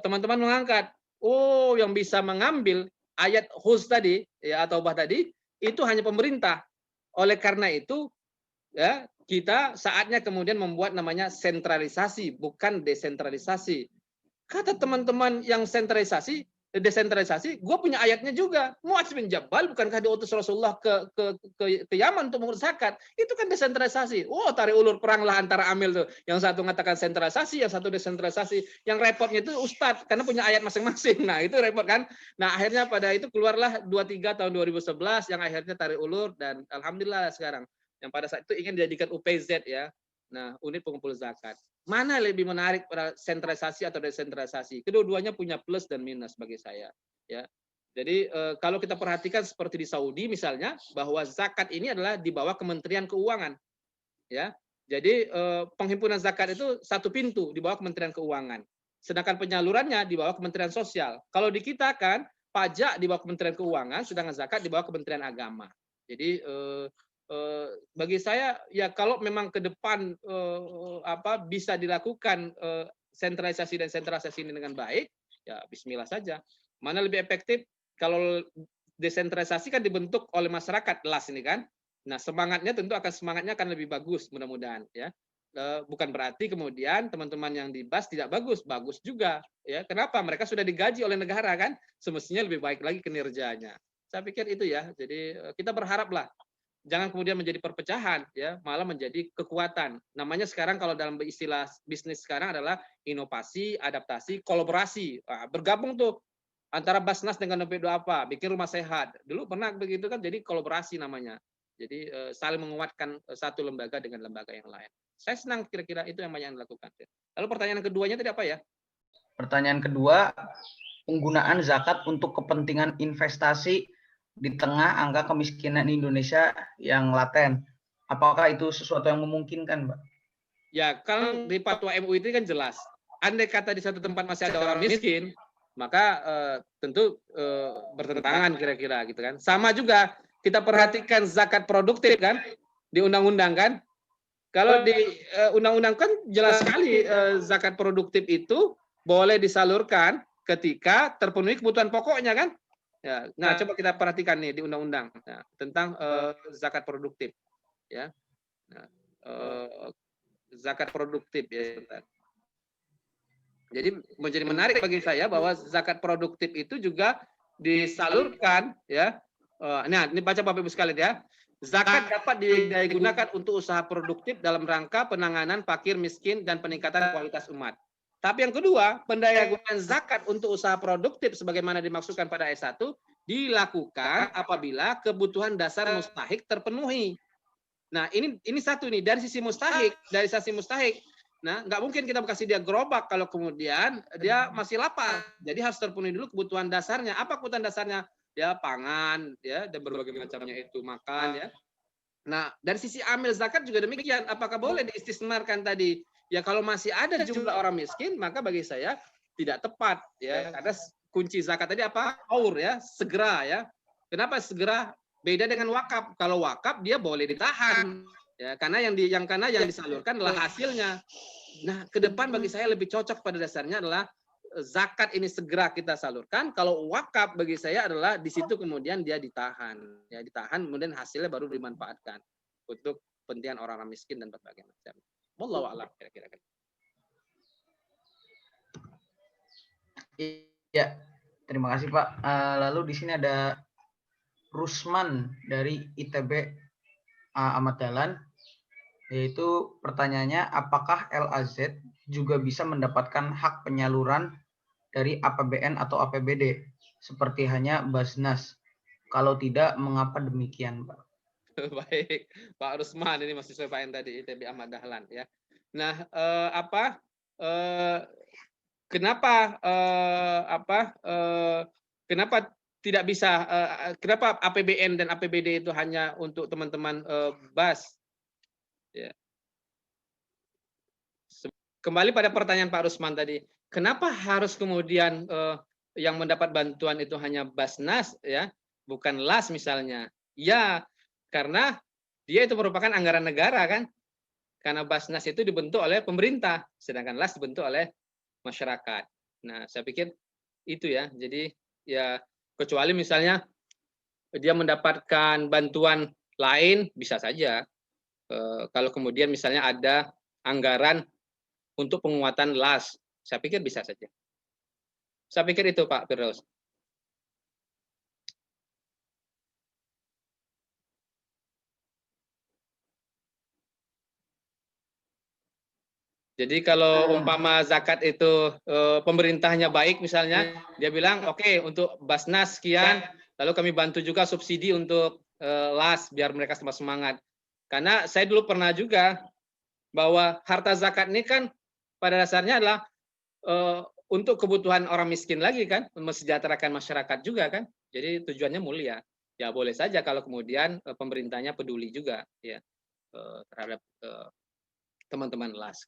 teman-teman mengangkat, oh, yang bisa mengambil ayat khus tadi, ya, atau bah tadi, itu hanya pemerintah. Oleh karena itu, ya, kita saatnya kemudian membuat namanya sentralisasi, bukan desentralisasi. Kata teman-teman yang desentralisasi, gue punya ayatnya juga. Mu'adz bin Jabal bukankah diutus Rasulullah ke Yaman untuk mengurus zakat? Itu kan desentralisasi. Oh, tarik ulur perang lah antara amil tuh. Yang satu mengatakan sentralisasi, yang satu desentralisasi. Yang repotnya itu Ustadz, karena punya ayat masing-masing. Nah, itu repot kan? Nah, akhirnya pada itu keluarlah 23 tahun 2011 yang akhirnya tarik ulur, dan alhamdulillah sekarang. Yang pada saat itu ingin dijadikan UPZ, ya. Nah, unit pengumpul zakat. Mana lebih menarik pada sentralisasi atau desentralisasi? Kedua-duanya punya plus dan minus bagi saya, ya. Jadi kalau kita perhatikan seperti di Saudi misalnya, bahwa zakat ini adalah di bawah Kementerian Keuangan, ya. Jadi penghimpunan zakat itu satu pintu di bawah Kementerian Keuangan. Sedangkan penyalurannya di bawah Kementerian Sosial. Kalau di kita kan pajak di bawah Kementerian Keuangan, sedangkan zakat di bawah Kementerian Agama. Jadi bagi saya, ya, kalau memang ke depan bisa dilakukan sentralisasi dan sentralisasi ini dengan baik, ya bismillah saja. Mana lebih efektif? Kalau desentralisasi kan dibentuk oleh masyarakat, LAS ini kan. Nah, semangatnya akan lebih bagus, mudah-mudahan, ya. Bukan berarti kemudian teman-teman yang di BAS tidak bagus juga, ya. Kenapa? Mereka sudah digaji oleh negara kan, semestinya lebih baik lagi kinerjanya. Saya pikir itu, ya. Jadi kita berharaplah jangan kemudian menjadi perpecahan, ya, malah menjadi kekuatan. Namanya sekarang kalau dalam istilah bisnis sekarang adalah inovasi, adaptasi, kolaborasi. Nah, bergabung tuh antara Basnas dengan Dompet Duafa, bikin rumah sehat. Dulu pernah begitu kan, jadi kolaborasi namanya. Jadi saling menguatkan satu lembaga dengan lembaga yang lain. Saya senang kira-kira itu yang banyak yang dilakukan. Lalu pertanyaan keduanya tadi apa, ya? Pertanyaan kedua, penggunaan zakat untuk kepentingan investasi di tengah angka kemiskinan di Indonesia yang laten. Apakah itu sesuatu yang memungkinkan, Pak? Ya, kalau di fatwa MUI itu kan jelas. Andai kata di satu tempat masih ada orang miskin, maka tentu bertentangan kira-kira gitu kan. Sama juga kita perhatikan zakat produktif kan di undang-undang kan. Kalau di undang-undang kan jelas sekali zakat produktif itu boleh disalurkan ketika terpenuhi kebutuhan pokoknya kan. Ya, nah, coba kita perhatikan nih di undang-undang, nah, tentang zakat produktif, ya. Nah, zakat produktif, ya. Jadi menjadi menarik bagi saya bahwa zakat produktif itu juga disalurkan, ya. Nah, ini baca Bapak Ibu sekalian, ya. Zakat dapat digunakan untuk usaha produktif dalam rangka penanganan fakir miskin dan peningkatan kualitas umat. Tapi yang kedua, pendayagunaan zakat untuk usaha produktif sebagaimana dimaksudkan pada ayat 1 dilakukan apabila kebutuhan dasar mustahik terpenuhi. Nah, ini satu nih dari sisi mustahik, Nah, nggak mungkin kita kasih dia gerobak kalau kemudian dia masih lapar. Jadi harus terpenuhi dulu kebutuhan dasarnya. Apa kebutuhan dasarnya? Ya, pangan, ya, dan berbagai macamnya itu, makan, ya. Nah, dari sisi amil zakat juga demikian. Apakah boleh diistismarkan tadi? Ya, kalau masih ada jumlah orang miskin, maka bagi saya tidak tepat, ya. Karena kunci zakat tadi apa? Aur, ya, segera, ya. Kenapa segera? Beda dengan wakaf. Kalau wakaf dia boleh ditahan, ya, karena yang disalurkan adalah hasilnya. Nah, ke depan bagi saya lebih cocok pada dasarnya adalah zakat ini segera kita salurkan. Kalau wakaf bagi saya adalah di situ kemudian dia ditahan, ya, ditahan, kemudian hasilnya baru dimanfaatkan untuk kepentingan orang-orang miskin dan berbagai macam. Wallahu a'lam, kira-kira. Ya, terima kasih, Pak. Lalu di sini ada Rusman dari ITB Ahmad Dahlan, yaitu pertanyaannya, apakah LAZ juga bisa mendapatkan hak penyaluran dari APBN atau APBD seperti hanya Basnas? Kalau tidak, mengapa demikian, Pak? Baik, Pak Rusman, ini masih sesuai Pak yang tadi ITB Ahmad Dahlan, ya. Nah, kenapa tidak bisa? Kenapa APBN dan APBD itu hanya untuk teman-teman BAS? Ya. Kembali pada pertanyaan Pak Rusman tadi, kenapa harus kemudian yang mendapat bantuan itu hanya Basnas, ya? bukan LAS misalnya. Ya, karena dia itu merupakan anggaran negara kan. Karena Basnas itu dibentuk oleh pemerintah, sedangkan LAS dibentuk oleh masyarakat. Nah, saya pikir itu ya. Jadi ya kecuali misalnya dia mendapatkan bantuan lain bisa saja. Kalau kemudian misalnya ada anggaran untuk penguatan LAS, saya pikir bisa saja. Saya pikir itu Pak Firdaus. Jadi kalau umpama zakat itu pemerintahnya baik misalnya, dia bilang oke, untuk Basnas sekian, lalu kami bantu juga subsidi untuk LAS biar mereka tambah semangat. Karena saya dulu pernah juga bahwa harta zakat ini kan pada dasarnya adalah untuk kebutuhan orang miskin lagi kan, mensejahterakan masyarakat juga kan. Jadi tujuannya mulia. Ya boleh saja kalau kemudian pemerintahnya peduli juga ya terhadap teman-teman LAS.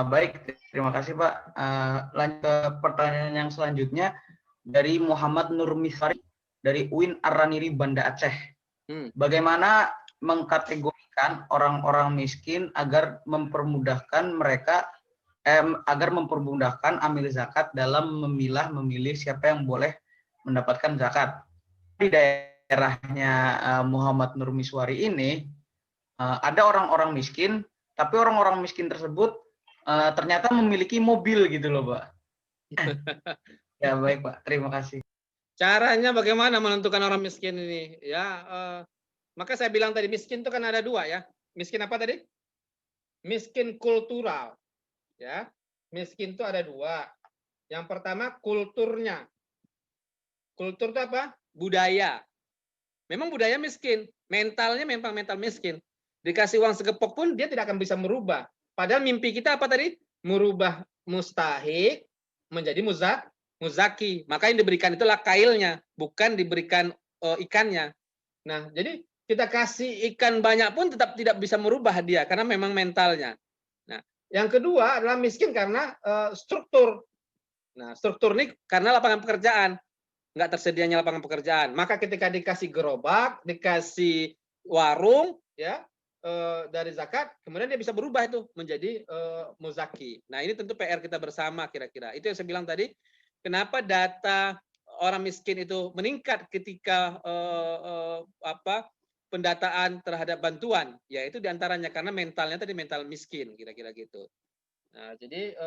Baik, terima kasih Pak. Lanjut ke pertanyaan yang selanjutnya dari Muhammad Nur Misari dari UIN Araniri Banda Aceh. Bagaimana mengkategorikan orang-orang miskin agar mempermudahkan mereka amil zakat dalam memilih siapa yang boleh mendapatkan zakat? Di daerahnya Muhammad Nur Miswari ini ada orang-orang miskin, tapi orang-orang miskin tersebut ternyata memiliki mobil gitu loh, Pak. Ya baik Pak, terima kasih. Caranya bagaimana menentukan orang miskin ini? Ya, maka saya bilang tadi miskin itu kan ada dua ya. Miskin apa tadi? Miskin kultural, ya. Miskin itu ada dua. Yang pertama kulturnya. Kultur itu apa? Budaya. Memang budaya miskin, mentalnya memang mental miskin. Dikasih uang segepok pun dia tidak akan bisa merubah. Padahal mimpi kita apa tadi? Merubah mustahik menjadi muzaki. Maka yang diberikan itulah kailnya, bukan diberikan ikannya. Nah, jadi kita kasih ikan banyak pun tetap tidak bisa merubah dia karena memang mentalnya. Nah, yang kedua adalah miskin karena struktur. Nah, struktur ini karena lapangan pekerjaan. Nggak tersedianya lapangan pekerjaan. Maka ketika dikasih gerobak, dikasih warung, ya dari zakat, kemudian dia bisa berubah itu menjadi muzaki. Nah ini tentu PR kita bersama kira-kira. Itu yang saya bilang tadi. Kenapa data orang miskin itu meningkat ketika pendataan terhadap bantuan? Yaitu diantaranya karena mentalnya tadi mental miskin, kira-kira gitu. Nah jadi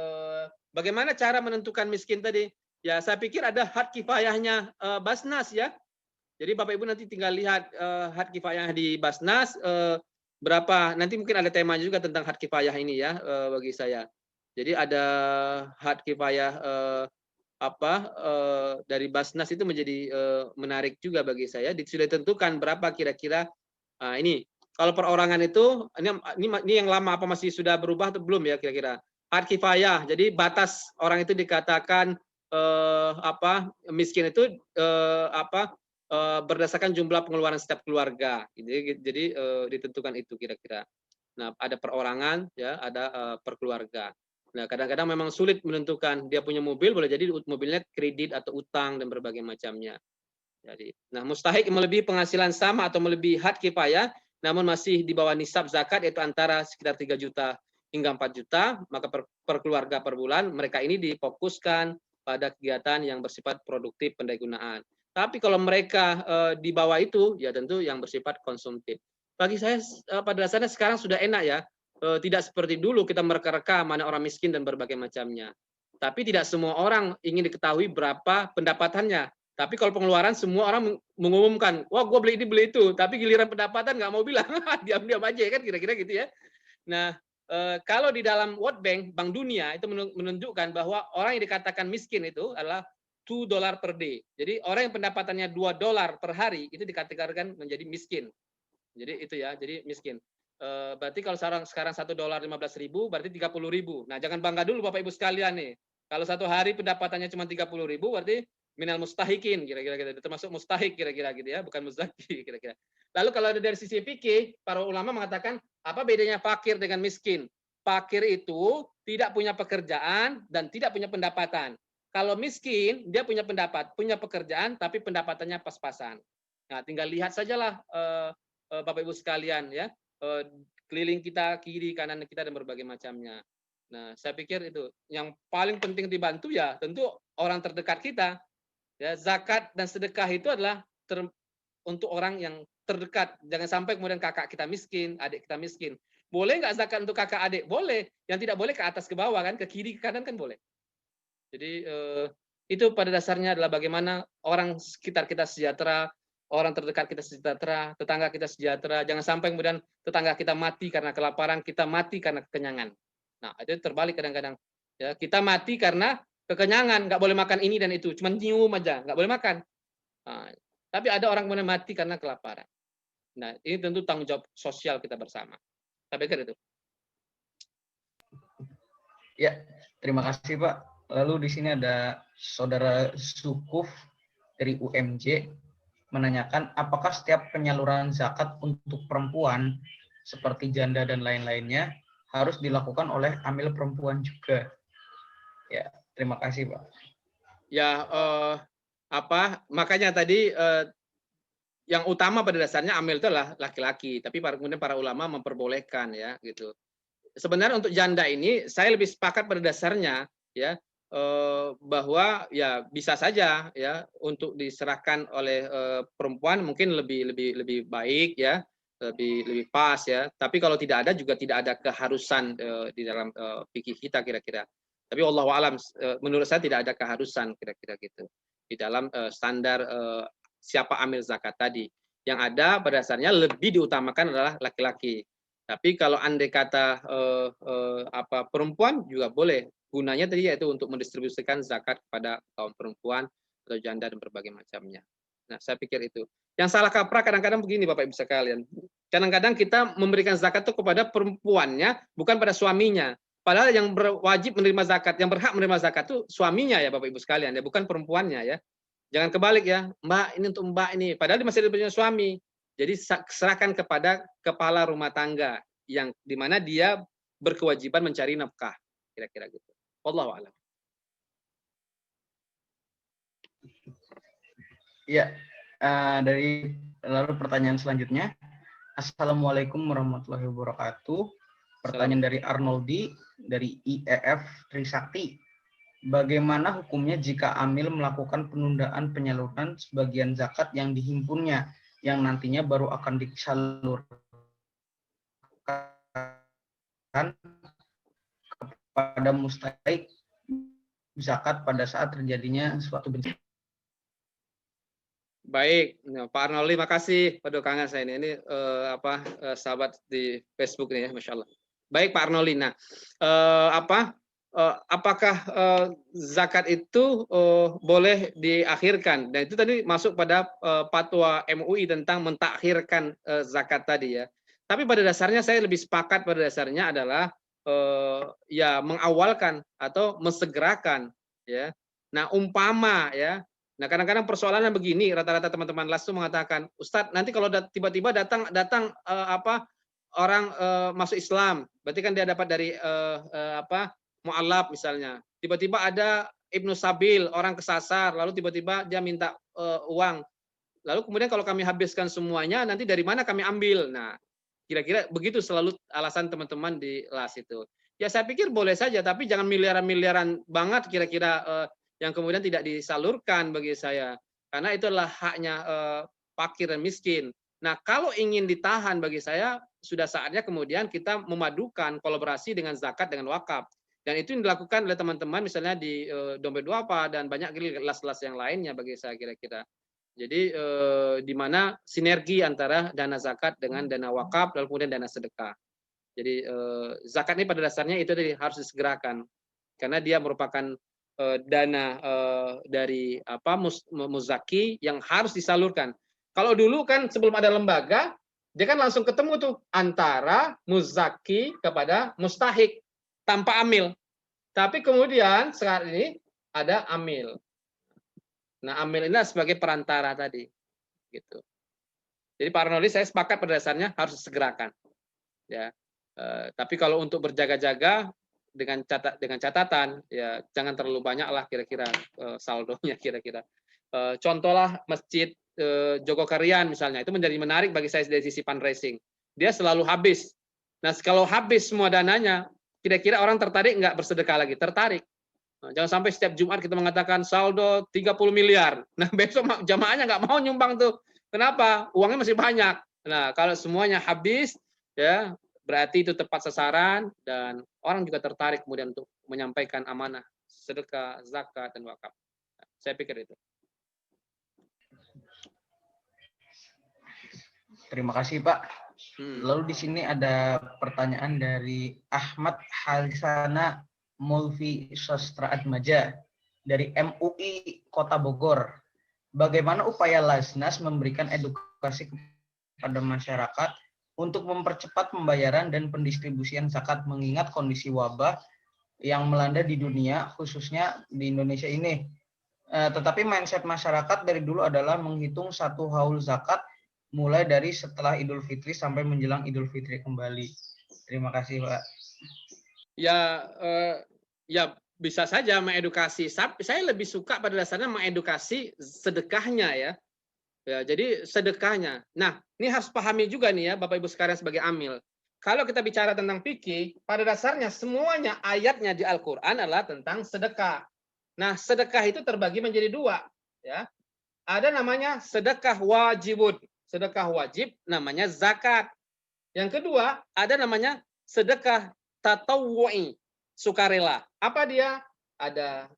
bagaimana cara menentukan miskin tadi? Ya, saya pikir ada hak kifayahnya Basnas ya. Jadi Bapak Ibu nanti tinggal lihat hak kifayah di Basnas berapa. Nanti mungkin ada tema juga tentang hak kifayah ini ya bagi saya. Jadi ada hak kifayah dari Basnas itu menjadi menarik juga bagi saya. Sudah ditentukan berapa kira-kira ini. Kalau perorangan itu ini yang lama apa masih sudah berubah atau belum ya kira-kira? Hak kifayah. Jadi batas orang itu dikatakan miskin itu berdasarkan jumlah pengeluaran setiap keluarga. Jadi ditentukan itu kira-kira. Nah, ada perorangan ya, ada per keluarga. Nah, kadang-kadang memang sulit menentukan dia punya mobil, boleh jadi mobilnya kredit atau utang dan berbagai macamnya. Jadi, nah mustahik melebihi penghasilan sama atau melebihi hak kifayah, namun masih di bawah nisab zakat yaitu antara sekitar 3 juta hingga 4 juta, maka per keluarga per bulan mereka ini difokuskan pada kegiatan yang bersifat produktif pendayagunaan. Tapi kalau mereka di bawah itu, ya tentu yang bersifat konsumtif. Bagi saya pada dasarnya sekarang sudah enak ya, tidak seperti dulu kita mereka-reka mana orang miskin dan berbagai macamnya. Tapi tidak semua orang ingin diketahui berapa pendapatannya. Tapi kalau pengeluaran semua orang mengumumkan, wah gue beli ini beli itu, tapi giliran pendapatan nggak mau bilang, diam-diam aja kan kira-kira gitu ya. Nah, kalau di dalam World Bank, Bank Dunia itu menunjukkan bahwa orang yang dikatakan miskin itu adalah $2 per day. Jadi orang yang pendapatannya $2 per hari itu dikategorikan menjadi miskin. Jadi itu ya, jadi miskin. Berarti kalau sekarang $1.15.000 berarti 30.000. Nah, jangan bangga dulu Bapak Ibu sekalian nih. Kalau satu hari pendapatannya cuma 30.000 berarti minal mustahikin kira-kira gitu. Termasuk mustahik kira-kira gitu ya, bukan muzaki kira-kira. Lalu kalau dari sisi fikih, para ulama mengatakan apa bedanya fakir dengan miskin? fakir itu tidak punya pekerjaan dan tidak punya pendapatan. Kalau miskin, dia punya punya pekerjaan, tapi pendapatannya pas-pasan. Nah, tinggal lihat sajalah Bapak Ibu sekalian ya, keliling kita, kiri, kanan kita dan berbagai macamnya. Nah, saya pikir itu yang paling penting dibantu ya tentu orang terdekat kita. Ya, zakat dan sedekah itu adalah untuk orang yang terdekat. Jangan sampai kemudian kakak kita miskin, adik kita miskin. Boleh nggak zakat untuk kakak adik? Boleh. Yang tidak boleh ke atas ke bawah kan, ke kiri ke kanan kan boleh. Jadi itu pada dasarnya adalah bagaimana orang sekitar kita sejahtera, orang terdekat kita sejahtera, tetangga kita sejahtera. Jangan sampai kemudian tetangga kita mati karena kelaparan, kita mati karena kekenyangan. Nah, itu terbalik kadang-kadang. Ya, kita mati karena kekenyangan, nggak boleh makan ini dan itu, cuma nyium aja, nggak boleh makan. Nah, tapi ada orang kemudian mati karena kelaparan. Nah, ini tentu tanggung jawab sosial kita bersama. Saya pikir itu. Ya, terima kasih Pak. Lalu di sini ada Saudara Sukuf dari UMJ menanyakan apakah setiap penyaluran zakat untuk perempuan seperti janda dan lain-lainnya harus dilakukan oleh amil perempuan juga. Ya, terima kasih Pak. Ya, makanya tadi yang utama pada dasarnya amil itu adalah laki-laki, tapi kemudian para ulama memperbolehkan ya gitu. Sebenarnya untuk janda ini saya lebih sepakat pada dasarnya ya bahwa ya bisa saja ya untuk diserahkan oleh perempuan mungkin lebih baik ya, lebih pas ya. Tapi kalau tidak ada juga tidak ada keharusan di dalam fikih kita kira-kira. Tapi wallahu alam menurut saya tidak ada keharusan kira-kira gitu di dalam standar siapa amil zakat tadi. Yang ada pada dasarnya lebih diutamakan adalah laki-laki. Tapi kalau andai kata perempuan juga boleh. Gunanya tadi yaitu untuk mendistribusikan zakat kepada kaum perempuan atau janda dan berbagai macamnya. Nah, saya pikir itu. Yang salah kaprah kadang-kadang begini Bapak Ibu sekalian. Kadang-kadang kita memberikan zakat itu kepada perempuannya, bukan pada suaminya. Padahal yang wajib menerima zakat, yang berhak menerima zakat itu suaminya ya Bapak Ibu sekalian, ya bukan perempuannya ya. Jangan kebalik ya, Mbak ini untuk Mbak ini. Padahal dia masih punya suami. Jadi serahkan kepada kepala rumah tangga yang dimana dia berkewajiban mencari nafkah, kira-kira gitu. Wallahu a'lam. Ya, dari lalu pertanyaan selanjutnya. Assalamualaikum warahmatullahi wabarakatuh. Pertanyaan dari Arnoldi dari IEF Trisakti. Bagaimana hukumnya jika amil melakukan penundaan penyaluran sebagian zakat yang dihimpunnya yang nantinya baru akan disalurkan kepada mustahik zakat pada saat terjadinya suatu bencana? Baik, Pak Arnoldi, makasih. Waduh, kangen saya ini. Ini sahabat di Facebook ini ya, Masya Allah. Baik, Pak Arnoldi. Nah, apakah zakat itu boleh diakhirkan? Dan itu tadi masuk pada fatwa MUI tentang mentakhirkan zakat tadi ya. Tapi pada dasarnya saya lebih sepakat pada dasarnya adalah ya mengawalkan atau mensegerakan ya. Nah, umpama ya. Nah, kadang-kadang persoalannya begini, rata-rata teman-teman las itu mengatakan, Ustadz, nanti kalau tiba-tiba datang orang masuk Islam, berarti kan dia dapat dari mu'allaf misalnya. Tiba-tiba ada Ibnu Sabil, orang kesasar, lalu tiba-tiba dia minta uang. Lalu kemudian kalau kami habiskan semuanya, nanti dari mana kami ambil? Nah, kira-kira begitu selalu alasan teman-teman di las itu. Ya saya pikir boleh saja, tapi jangan miliaran-miliaran banget kira-kira yang kemudian tidak disalurkan bagi saya. Karena itu adalah haknya fakir dan miskin. Nah, kalau ingin ditahan bagi saya, sudah saatnya kemudian kita memadukan kolaborasi dengan zakat dengan wakaf. Dan itu yang dilakukan oleh teman-teman misalnya di Dompet Duafa dan banyak kelas-kelas yang lainnya bagi saya kira-kira. Jadi di mana sinergi antara dana zakat dengan dana wakaf lalu kemudian dana sedekah. Jadi zakat ini pada dasarnya itu harus disegerakan karena dia merupakan dana dari muzaki yang harus disalurkan. Kalau dulu kan sebelum ada lembaga, dia kan langsung ketemu tuh antara muzaki kepada mustahik tanpa amil. Tapi kemudian saat ini ada amil. Nah, amil ini sebagai perantara tadi, gitu. Jadi Pak Arnoldi, saya sepakat pada dasarnya harus disegerakan. Ya, Tapi kalau untuk berjaga-jaga dengan catatan ya jangan terlalu banyak lah kira-kira saldonya kira-kira. Contohlah masjid Jogokarian misalnya, itu menjadi menarik bagi saya dari sisi fundraising. Dia selalu habis. Nah kalau habis semua dananya, kira-kira orang tertarik nggak bersedekah lagi? Tertarik. Nah, jangan sampai setiap Jumat kita mengatakan saldo 30 miliar. Nah besok jamaahnya nggak mau nyumbang tuh. Kenapa? Uangnya masih banyak. Nah kalau semuanya habis, ya berarti itu tepat sasaran dan orang juga tertarik kemudian untuk menyampaikan amanah, sedekah, zakat, dan wakaf. Saya pikir itu. Terima kasih Pak. Lalu di sini ada pertanyaan dari Ahmad Halisana Mulfi Sastra Atmaja dari MUI Kota Bogor. Bagaimana upaya Lasnas memberikan edukasi kepada masyarakat untuk mempercepat pembayaran dan pendistribusian zakat mengingat kondisi wabah yang melanda di dunia, khususnya di Indonesia ini. Tetapi mindset masyarakat dari dulu adalah menghitung satu haul zakat mulai dari setelah Idul Fitri sampai menjelang Idul Fitri kembali. Terima kasih, Pak. Ya bisa saja mengedukasi. Saya lebih suka pada dasarnya mengedukasi sedekahnya ya. Ya, jadi sedekahnya. Nah, ini harus pahami juga nih ya Bapak Ibu sekalian sebagai amil. Kalau kita bicara tentang fikih, pada dasarnya semuanya ayatnya di Al-Qur'an adalah tentang sedekah. Nah, sedekah itu terbagi menjadi dua, ya. Ada namanya sedekah wajibun. Sedekah wajib namanya zakat. Yang kedua, ada namanya sedekah tatawwu'i, sukarela. Apa dia? Ada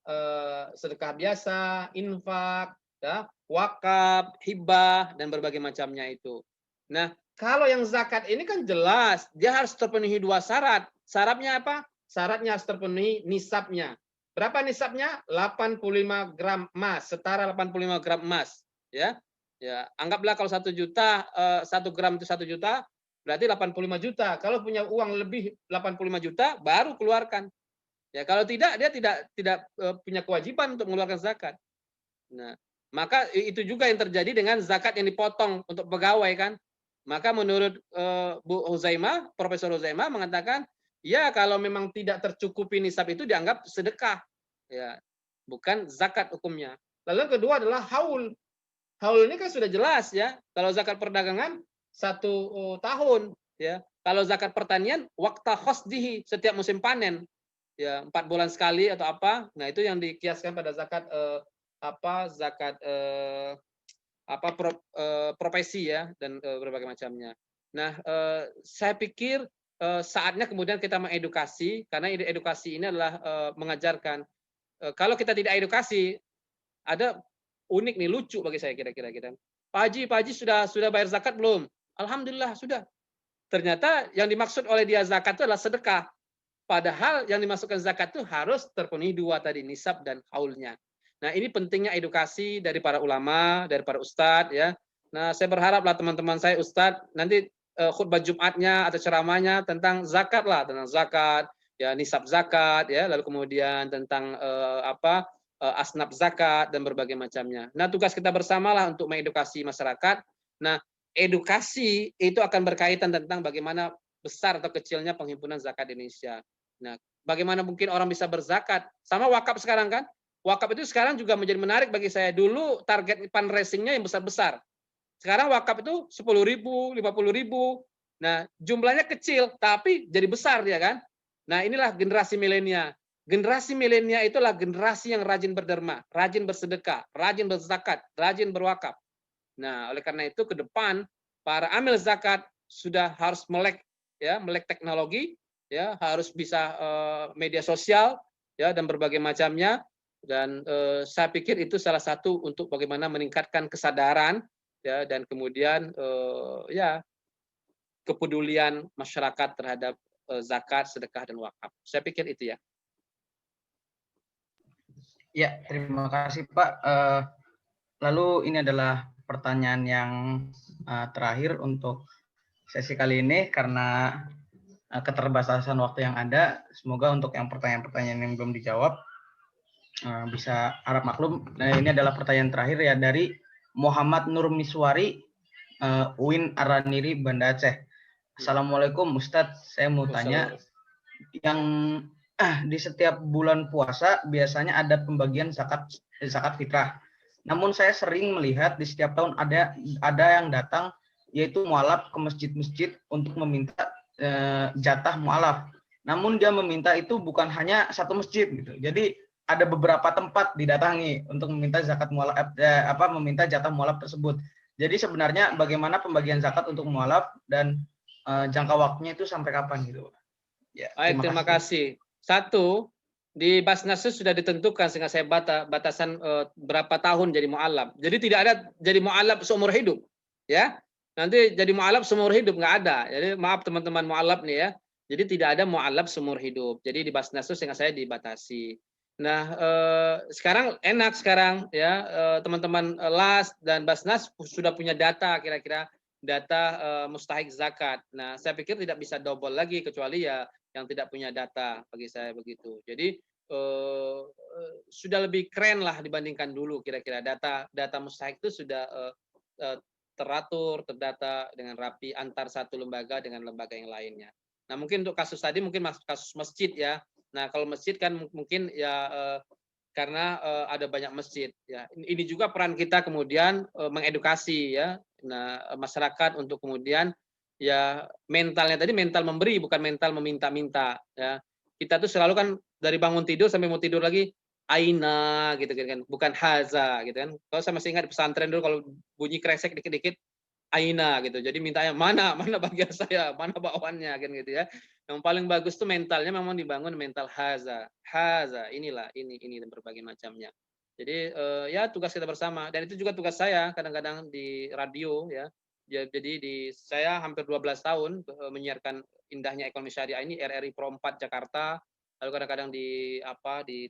sedekah biasa, infak, ya, wakaf, hibah, dan berbagai macamnya itu. Nah, kalau yang zakat ini kan jelas, dia harus terpenuhi dua syarat. Syaratnya apa? Syaratnya harus terpenuhi nisabnya. Berapa nisabnya? 85 gram emas, setara 85 gram emas. Ya, anggaplah kalau 1 juta, 1 gram itu 1 juta, berarti 85 juta. Kalau punya uang lebih 85 juta, baru keluarkan. Ya, kalau tidak, dia tidak punya kewajiban untuk mengeluarkan zakat. Nah, maka itu juga yang terjadi dengan zakat yang dipotong untuk pegawai kan. Maka menurut Bu Huzaimah, Profesor Huzaimah mengatakan, ya kalau memang tidak tercukupi nisab itu dianggap sedekah. Ya, bukan zakat hukumnya. Lalu yang kedua adalah haul. Haul ini kan sudah jelas ya. Kalau zakat perdagangan 1 tahun ya. Kalau zakat pertanian waqta khosdihi, setiap musim panen. Ya, 4 bulan sekali atau apa. Nah, itu yang dikiaskan pada zakat profesi ya dan berbagai macamnya. Nah, saya pikir saatnya kemudian kita mengedukasi, karena edukasi ini adalah mengajarkan. Kalau kita tidak edukasi, ada unik nih, lucu bagi saya kira-kira kita. Pak Haji sudah bayar zakat belum? Alhamdulillah sudah. Ternyata yang dimaksud oleh dia zakat itu adalah sedekah. Padahal yang dimasukkan zakat itu harus terpenuhi dua tadi, nisab dan haulnya. Nah, ini pentingnya edukasi dari para ulama, dari para ustadz ya. Nah, saya berharaplah teman-teman saya ustadz nanti khutbah Jumatnya atau ceramahnya tentang zakat lah, tentang zakat, ya nisab zakat ya, lalu kemudian tentang asnaf zakat dan berbagai macamnya. Nah, tugas kita bersamalah untuk mengedukasi masyarakat. Nah, edukasi itu akan berkaitan tentang bagaimana besar atau kecilnya penghimpunan zakat di Indonesia. Nah, bagaimana mungkin orang bisa berzakat? Sama wakaf sekarang kan? Wakaf itu sekarang juga menjadi menarik bagi saya. Dulu target fundraising-nya yang besar-besar. Sekarang wakaf itu 10.000, 50.000. Nah, jumlahnya kecil, tapi jadi besar dia kan? Nah, inilah generasi milenial. Generasi milenial itulah generasi yang rajin berderma, rajin bersedekah, rajin berzakat, rajin berwakaf. Nah, oleh karena itu ke depan para amil zakat sudah harus melek teknologi, ya harus bisa media sosial, ya dan berbagai macamnya. Dan saya pikir itu salah satu untuk bagaimana meningkatkan kesadaran, ya dan kemudian kepedulian masyarakat terhadap zakat, sedekah dan wakaf. Saya pikir itu ya. Ya, terima kasih Pak. Lalu ini adalah pertanyaan yang terakhir untuk sesi kali ini karena keterbatasan waktu yang ada. Semoga untuk yang pertanyaan-pertanyaan yang belum dijawab bisa harap maklum. Nah, ini adalah pertanyaan terakhir ya dari Muhammad Nur Miswari, UIN Araniri, Banda Aceh. Assalamualaikum Ustadz, saya mau tanya, yang di setiap bulan puasa biasanya ada pembagian zakat fitrah. Namun saya sering melihat di setiap tahun ada yang datang yaitu mualaf ke masjid-masjid untuk meminta jatah mualaf. Namun dia meminta itu bukan hanya satu masjid gitu. Jadi ada beberapa tempat didatangi untuk meminta zakat mualaf meminta jatah mualaf tersebut. Jadi sebenarnya bagaimana pembagian zakat untuk mualaf dan jangka waktunya itu sampai kapan gitu? Ya, Baik, terima kasih. Satu, di Basnasus sudah ditentukan sehingga saya batasan berapa tahun jadi mualaf. Jadi tidak ada jadi mualaf seumur hidup, ya. Nanti jadi mualaf seumur hidup nggak ada. Jadi maaf teman-teman mualaf nih ya. Jadi tidak ada mualaf seumur hidup. Jadi di Basnasus sehingga saya dibatasi. Nah, sekarang enak sekarang ya teman-teman LAS dan Basnas sudah punya data kira-kira data mustahik zakat. Nah, saya pikir tidak bisa double lagi kecuali ya yang tidak punya data bagi saya begitu. Jadi sudah lebih keren lah dibandingkan dulu kira-kira data mustahik itu sudah teratur, terdata dengan rapi antar satu lembaga dengan lembaga yang lainnya. Nah, mungkin untuk kasus tadi mungkin kasus masjid ya. Nah, kalau masjid kan mungkin ya karena ada banyak masjid ya. Ini juga peran kita kemudian mengedukasi ya. Nah, masyarakat untuk kemudian ya mentalnya tadi mental memberi bukan mental meminta-minta ya. Kita tuh selalu kan dari bangun tidur sampai mau tidur lagi aina gitu kan, bukan haza gitu kan. Kalau saya masih ingat di pesantren dulu kalau bunyi kresek dikit-dikit aina gitu. Jadi mintanya mana bagian saya, mana bawaannya kan gitu ya. Yang paling bagus tuh mentalnya memang dibangun mental haza. Haza, inilah ini dan berbagai macamnya. Jadi ya tugas kita bersama dan itu juga tugas saya kadang-kadang di radio ya. Jadi saya hampir 12 tahun menyiarkan indahnya ekonomi syariah ini RRI Pro 4 Jakarta, lalu kadang-kadang di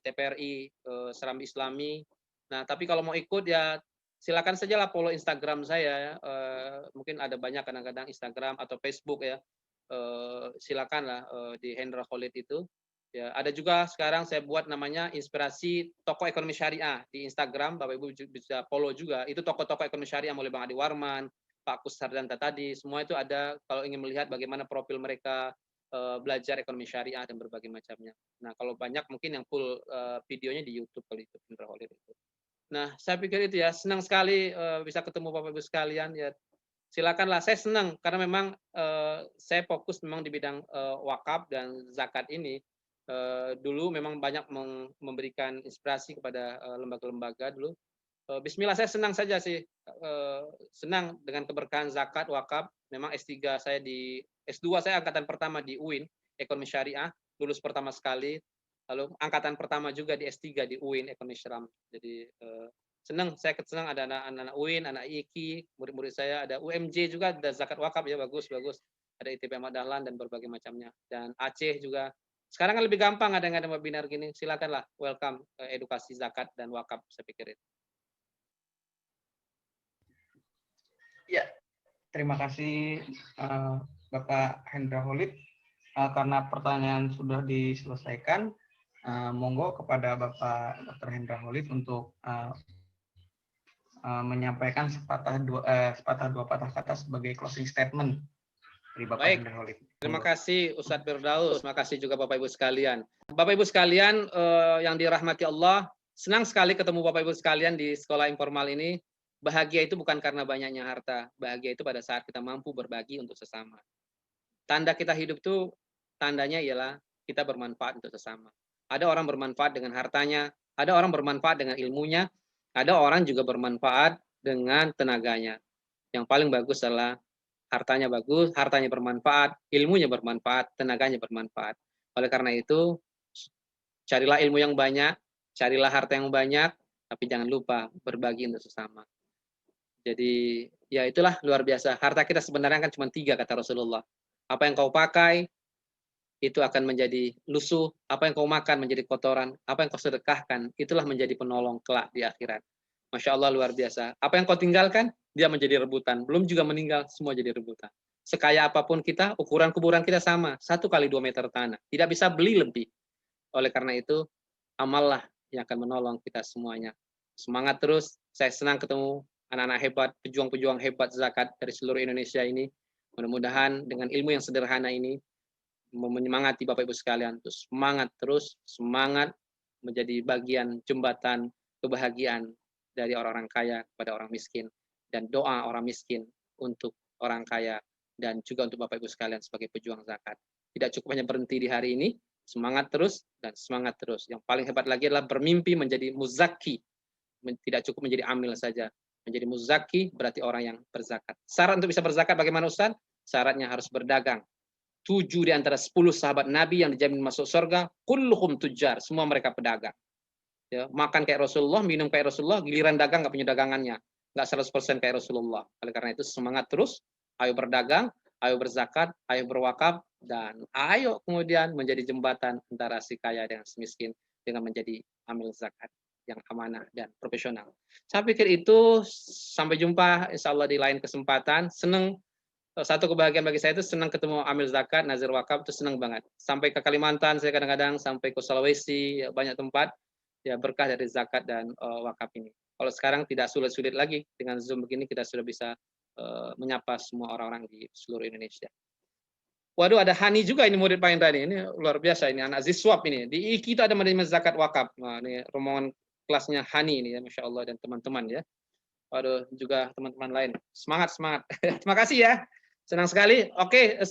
TPRI Serambi Islami. Nah, tapi kalau mau ikut ya silakan saja lah follow Instagram saya ya. Mungkin ada banyak kadang-kadang Instagram atau Facebook ya. Silakan lah di Hendra Khalid itu. Ya, ada juga sekarang saya buat namanya inspirasi toko ekonomi syariah di Instagram, Bapak Ibu bisa follow juga. Itu toko-toko ekonomi syariah mulai Bang Adi Warman, Pak Kus Sardanta tadi, semua itu ada kalau ingin melihat bagaimana profil mereka belajar ekonomi syariah dan berbagai macamnya. Nah, kalau banyak mungkin yang full videonya di YouTube kalau itu Hendra Khalid itu. Nah, saya pikir itu ya, senang sekali bisa ketemu Bapak Ibu sekalian ya. Silakanlah, saya senang karena memang saya fokus memang di bidang wakaf dan zakat ini. Dulu memang banyak memberikan inspirasi kepada lembaga-lembaga dulu. Bismillah, saya senang saja sih, senang dengan keberkahan zakat wakaf. Memang S3 saya S2 saya angkatan pertama di UIN Ekonomi Syariah, lulus pertama sekali. Lalu angkatan pertama juga di S3 di UIN Ekonomi Syariah. Jadi senang, saya senang ada anak-anak UIN, anak IKI, murid-murid saya ada UMJ juga, ada zakat wakaf ya bagus. Ada ITB Ahmad Dahlan dan berbagai macamnya. Dan Aceh juga. Sekarang kan lebih gampang ada webinar gini. Silakanlah, welcome edukasi zakat dan wakaf saya pikir itu. Ya, terima kasih Bapak Hendra Khalid. Karena pertanyaan sudah diselesaikan, monggo kepada Bapak Dr. Hendra Khalid untuk menyampaikan sepatah dua patah kata sebagai closing statement dari Bapak Hendra Khalid. Terima kasih Ustadz Firdaus, terima kasih juga Bapak Ibu sekalian. Bapak Ibu sekalian yang dirahmati Allah, senang sekali ketemu Bapak Ibu sekalian di sekolah informal ini. Bahagia itu bukan karena banyaknya harta, bahagia itu pada saat kita mampu berbagi untuk sesama. Tanda kita hidup tuh tandanya ialah kita bermanfaat untuk sesama. Ada orang bermanfaat dengan hartanya, ada orang bermanfaat dengan ilmunya, ada orang juga bermanfaat dengan tenaganya. Yang paling bagus adalah hartanya bagus, hartanya bermanfaat, ilmunya bermanfaat, tenaganya bermanfaat. Oleh karena itu, carilah ilmu yang banyak, carilah harta yang banyak, tapi jangan lupa berbagi untuk sesama. Jadi ya itulah luar biasa. Harta kita sebenarnya kan cuma 3 kata Rasulullah. Apa yang kau pakai itu akan menjadi lusuh, apa yang kau makan menjadi kotoran, apa yang kau sedekahkan itulah menjadi penolong kelak di akhirat. Masya Allah luar biasa. Apa yang kau tinggalkan dia menjadi rebutan. Belum juga meninggal semua jadi rebutan. Sekaya apapun kita, ukuran kuburan kita sama, 1 kali 2 meter tanah. Tidak bisa beli lebih. Oleh karena itu, amallah yang akan menolong kita semuanya. Semangat terus. Saya senang ketemu anak-anak hebat, pejuang-pejuang hebat zakat dari seluruh Indonesia ini. Mudah-mudahan dengan ilmu yang sederhana ini menyemangati Bapak Ibu sekalian untuk semangat terus, semangat menjadi bagian jembatan kebahagiaan dari orang-orang kaya kepada orang miskin, dan doa orang miskin untuk orang kaya, dan juga untuk Bapak Ibu sekalian sebagai pejuang zakat. Tidak cukup hanya berhenti di hari ini, semangat terus dan semangat terus. Yang paling hebat lagi adalah bermimpi menjadi muzaki. Tidak cukup menjadi amil saja. Menjadi muzaki berarti orang yang berzakat. Syarat untuk bisa berzakat bagaimana Ustaz? Syaratnya harus berdagang. 7 di antara 10 sahabat Nabi yang dijamin masuk surga, kulluhum tujjar, semua mereka pedagang. Ya, makan kayak Rasulullah, minum kayak Rasulullah, giliran dagang nggak punya dagangannya. Nggak 100% kayak Rasulullah. Oleh karena itu semangat terus, ayo berdagang, ayo berzakat, ayo berwakaf, dan ayo kemudian menjadi jembatan antara si kaya dengan si miskin dengan menjadi amil zakat yang amanah dan profesional. Saya pikir itu, sampai jumpa insya Allah di lain kesempatan. Senang, satu kebahagiaan bagi saya itu senang ketemu amil zakat, nazir wakaf, itu senang banget. Sampai ke Kalimantan saya kadang-kadang, sampai ke Sulawesi, ya, banyak tempat, ya berkah dari zakat dan wakaf ini. Kalau sekarang tidak sulit-sulit lagi, dengan Zoom begini kita sudah bisa menyapa semua orang-orang di seluruh Indonesia. Waduh, ada Hani juga ini murid Pak Indra ini luar biasa ini, anak Ziswap ini. Di IKI itu ada manajemen zakat wakaf. Nah, ini rombongan kelasnya Hani ini ya, Masya Allah, dan teman-teman ya. Waduh, juga teman-teman lain. Semangat, semangat. Terima kasih ya. Senang sekali. Oke, saya